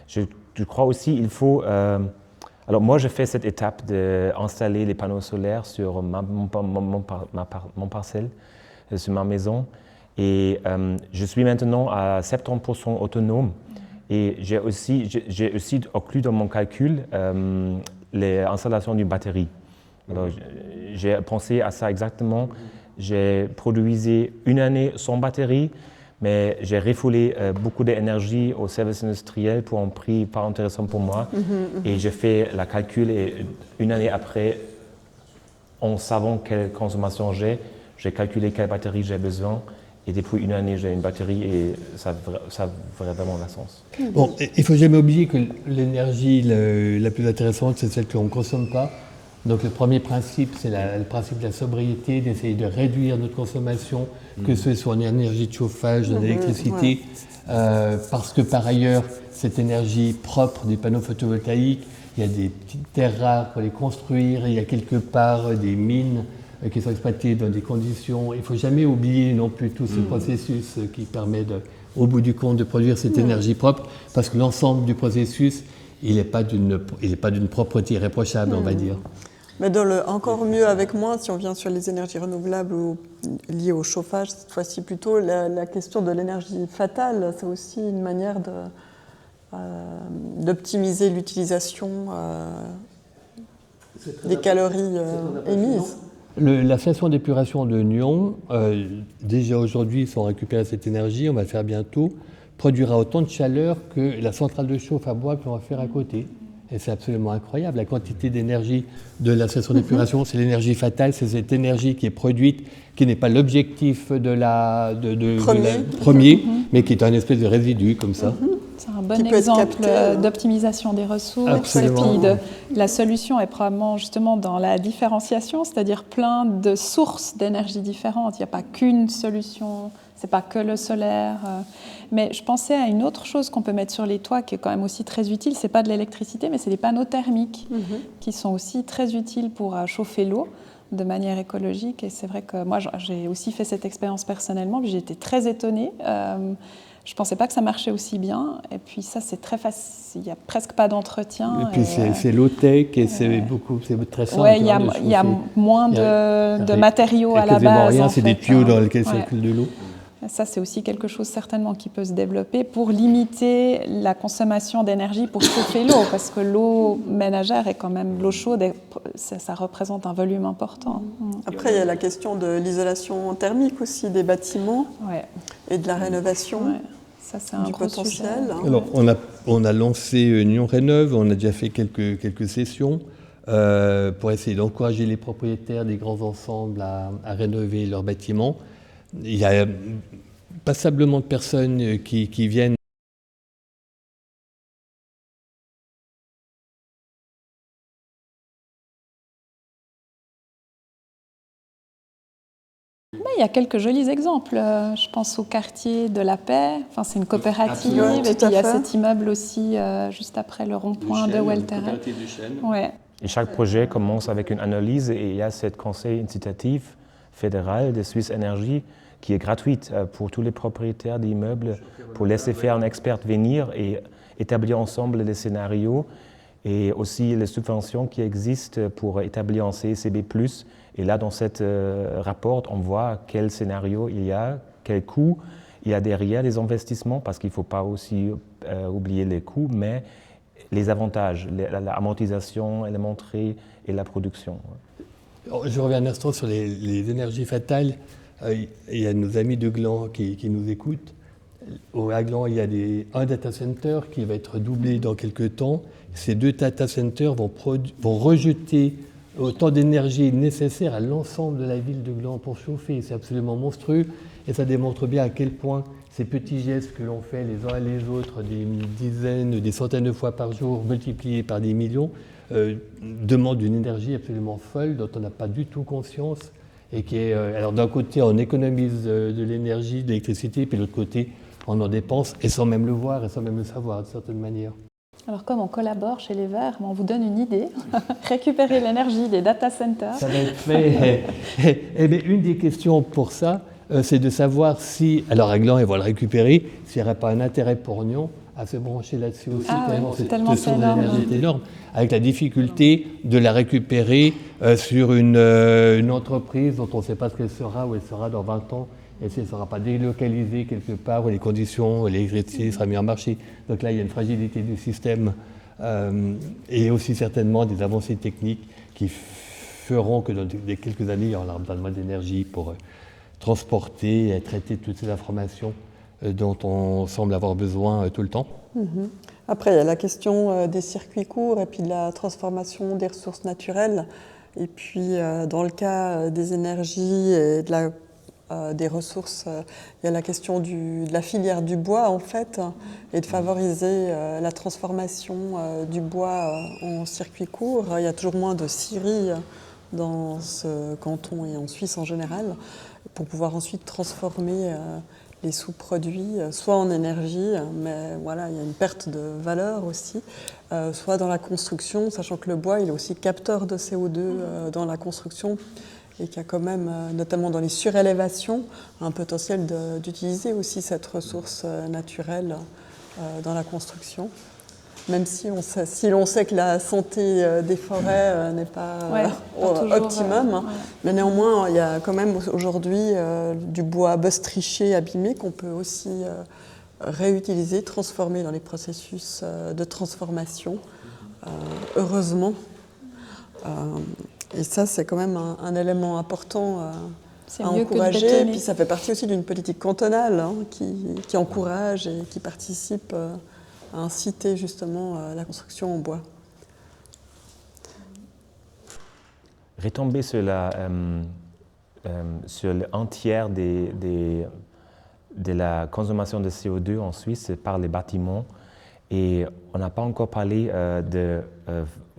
Je crois aussi qu'il faut... alors moi, je fais cette étape d'installer les panneaux solaires sur mon parcelle, sur ma maison. Et je suis maintenant à 70% autonome. Et j'ai aussi inclus dans mon calcul l'installation d'une batterie. Alors, j'ai pensé à ça exactement. J'ai produit une année sans batterie, mais j'ai refoulé beaucoup d'énergie au service industriel pour un prix pas intéressant pour moi. Et j'ai fait la calcul et une année après, en savant quelle consommation j'ai calculé quelle batterie j'ai besoin. Et depuis une année, j'ai une batterie et ça a vraiment la sens. Bon, il ne faut jamais oublier que l'énergie la plus intéressante, c'est celle qu'on ne consomme pas. Donc le premier principe, c'est le principe de la sobriété, d'essayer de réduire notre consommation, que ce soit en énergie de chauffage, en électricité, parce que par ailleurs, cette énergie propre des panneaux photovoltaïques, il y a des petites terres rares pour les construire, il y a quelque part des mines qui sont exploitées dans des conditions. Il ne faut jamais oublier non plus tout ce processus qui permet, au bout du compte, de produire cette énergie propre, parce que l'ensemble du processus, il n'est pas d'une propreté irréprochable, on va dire. Mais encore mieux avec moins, si on vient sur les énergies renouvelables ou liées au chauffage, cette fois-ci plutôt, la question de l'énergie fatale, c'est aussi une manière d'optimiser l'utilisation des calories émises. La station d'épuration de Nyon, déjà aujourd'hui, sans récupérer cette énergie, on va le faire bientôt, produira autant de chaleur que la centrale de chauffe à bois qu'on va faire à côté. Et c'est absolument incroyable. La quantité d'énergie de la station d'épuration, c'est l'énergie fatale, c'est cette énergie qui est produite, qui n'est pas l'objectif premier, mais qui est un espèce de résidu comme ça. C'est un bon qui peut être exemple capté, d'optimisation des ressources. Absolument. Et puis la solution est probablement justement dans la différenciation, c'est-à-dire plein de sources d'énergie différentes. Il n'y a pas qu'une solution, c'est pas que le solaire. Mais je pensais à une autre chose qu'on peut mettre sur les toits qui est quand même aussi très utile. C'est pas de l'électricité, mais c'est des panneaux thermiques qui sont aussi très utiles pour chauffer l'eau de manière écologique. Et c'est vrai que moi, j'ai aussi fait cette expérience personnellement, puis j'ai été très étonnée. Je ne pensais pas que ça marchait aussi bien. Et puis ça, c'est très facile. Il n'y a presque pas d'entretien. Et puis c'est low-tech et c'est très simple. Oui, il y a moins de matériaux à la base. Rien, c'est des tuyaux dans lesquels circule de l'eau. Ça, c'est aussi quelque chose certainement qui peut se développer pour limiter la consommation d'énergie pour chauffer l'eau, parce que l'eau ménagère est quand même l'eau chaude, et ça représente un volume important. Après, il y a la question de l'isolation thermique aussi des bâtiments et de la rénovation ça, c'est un du gros potentiel. sujet. Alors, on a lancé Nyon Rénov', on a déjà fait quelques sessions pour essayer d'encourager les propriétaires des grands ensembles à rénover leurs bâtiments. Il y a passablement de personnes qui viennent. Il y a quelques jolis exemples. Je pense au quartier de la Paix. Enfin, c'est une coopérative. Absolument. Et puis il y a cet immeuble aussi juste après le rond-point de Welterel. Ouais. Et chaque projet commence avec une analyse et il y a ce conseil incitatif fédéral de Suisse Énergie qui est gratuite pour tous les propriétaires d'immeubles pour laisser faire un expert venir et établir ensemble les scénarios et aussi les subventions qui existent pour établir un CECB+. Et là, dans ce rapport, on voit quel scénario il y a, quel coût il y a derrière les investissements, parce qu'il ne faut pas aussi oublier les coûts, mais les avantages, l'amortisation élémentaire et la production. Je reviens un instant sur les énergies fatales. Il y a nos amis de Gland qui nous écoutent. À Gland, il y a un data center qui va être doublé dans quelques temps. Ces 2 data centers vont rejeter autant d'énergie nécessaire à l'ensemble de la ville de Gland pour chauffer. C'est absolument monstrueux et ça démontre bien à quel point ces petits gestes que l'on fait les uns et les autres, des dizaines, des centaines de fois par jour, multipliés par des millions, demandent une énergie absolument folle dont on n'a pas du tout conscience. Et qui est, alors d'un côté, on économise de l'énergie, de l'électricité, puis de l'autre côté, on en dépense, et sans même le voir, et sans même le savoir, d'une certaine manière. Alors, comme on collabore chez les Verts, on vous donne une idée. Récupérer l'énergie des data centers. Ça va être fait. Et bien, une des questions pour ça, c'est de savoir si, alors à Gland, ils vont le récupérer, s'il n'y aurait pas un intérêt pour Nyon à se brancher là-dessus aussi. Tellement c'est énorme. C'est énorme, avec la difficulté de la récupérer sur une entreprise dont on ne sait pas ce qu'elle sera, où elle sera dans 20 ans, et si elle ne sera pas délocalisée quelque part, où les conditions, l'électricité sera mise en marché. Donc là, il y a une fragilité du système et aussi certainement des avancées techniques qui feront que dans quelques années, il y aura besoin de moins d'énergie pour transporter et traiter toutes ces informations dont on semble avoir besoin tout le temps. Après, il y a la question des circuits courts et puis de la transformation des ressources naturelles. Et puis, dans le cas des énergies et des ressources, il y a la question de la filière du bois, en fait, et de favoriser la transformation du bois en circuit court. Il y a toujours moins de scieries dans ce canton et en Suisse en général, pour pouvoir ensuite transformer les sous-produits, soit en énergie, mais voilà, il y a une perte de valeur aussi, soit dans la construction, sachant que le bois, il est aussi capteur de CO2 dans la construction, et qu'il y a quand même, notamment dans les surélévations, un potentiel d'utiliser aussi cette ressource naturelle dans la construction. Même si l'on sait que la santé des forêts n'est pas optimum, mais néanmoins, il y a quand même aujourd'hui du bois bœstriché, abîmé, qu'on peut aussi réutiliser, transformer dans les processus de transformation, heureusement. Et ça, c'est quand même un élément important à encourager. Et puis ça fait partie aussi d'une politique cantonale qui encourage et qui participe à inciter justement la construction en bois. Retomber sur un tiers de la consommation de CO2 en Suisse par les bâtiments. Et on n'a pas encore parlé de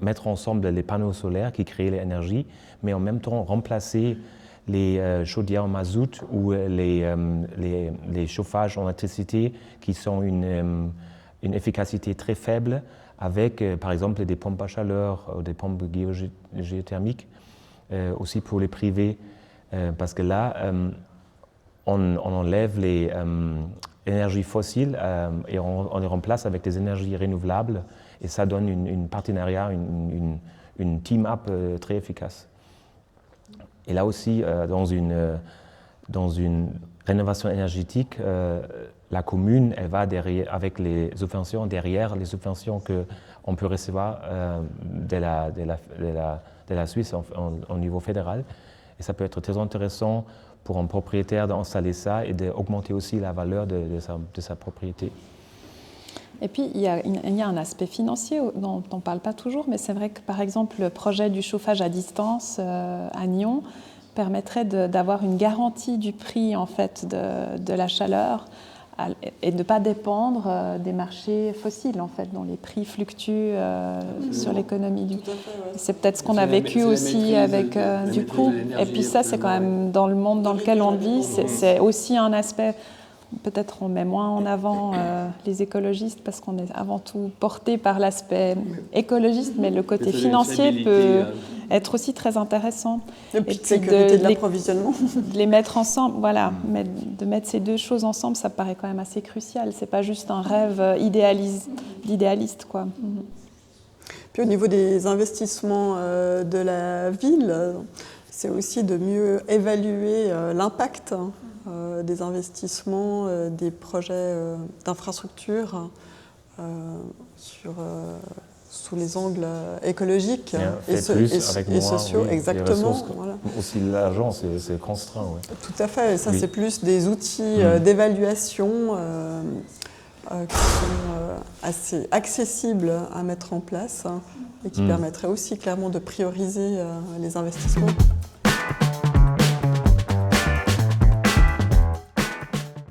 mettre ensemble les panneaux solaires qui créent l'énergie, mais en même temps remplacer les chaudières en mazout ou les chauffages en électricité qui sont une efficacité très faible avec, par exemple, des pompes à chaleur ou des pompes géothermiques, aussi pour les privés, parce que là, on enlève les énergies fossiles et on les remplace avec des énergies renouvelables, et ça donne une partenariat, une team-up très efficace. Et là aussi, dans une rénovation énergétique, la commune, elle va derrière, avec les subventions, derrière les subventions qu'on peut recevoir de la Suisse au niveau fédéral. Et ça peut être très intéressant pour un propriétaire d'installer ça et d'augmenter aussi la valeur de sa propriété. Et puis, il y a un aspect financier dont on ne parle pas toujours, mais c'est vrai que, par exemple, le projet du chauffage à distance à Nyon permettrait d'avoir une garantie du prix en fait, de la chaleur et de ne pas dépendre des marchés fossiles, en fait, dont les prix fluctuent sur l'économie. C'est peut-être ce qu'on a vécu aussi avec du coup. Et puis ça, c'est quand même, dans le monde dans lequel on vit, c'est aussi un aspect... Peut-être on met moins en avant les écologistes parce qu'on est avant tout porté par l'aspect écologiste, mais le côté financier peut être aussi très intéressant. Et puis de sécurité de l'approvisionnement. De les mettre ensemble, voilà. Mais de mettre ces deux choses ensemble, ça paraît quand même assez crucial. C'est pas juste un rêve d'idéaliste, quoi. Puis au niveau des investissements de la ville, c'est aussi de mieux évaluer l'impact des investissements, des projets d'infrastructures sous les angles écologiques et sociaux. Exactement. Voilà. Aussi l'argent, c'est contraint. Ouais. Tout à fait. Et ça, c'est plus des outils d'évaluation qui sont assez accessibles à mettre en place et qui permettraient aussi clairement de prioriser les investissements.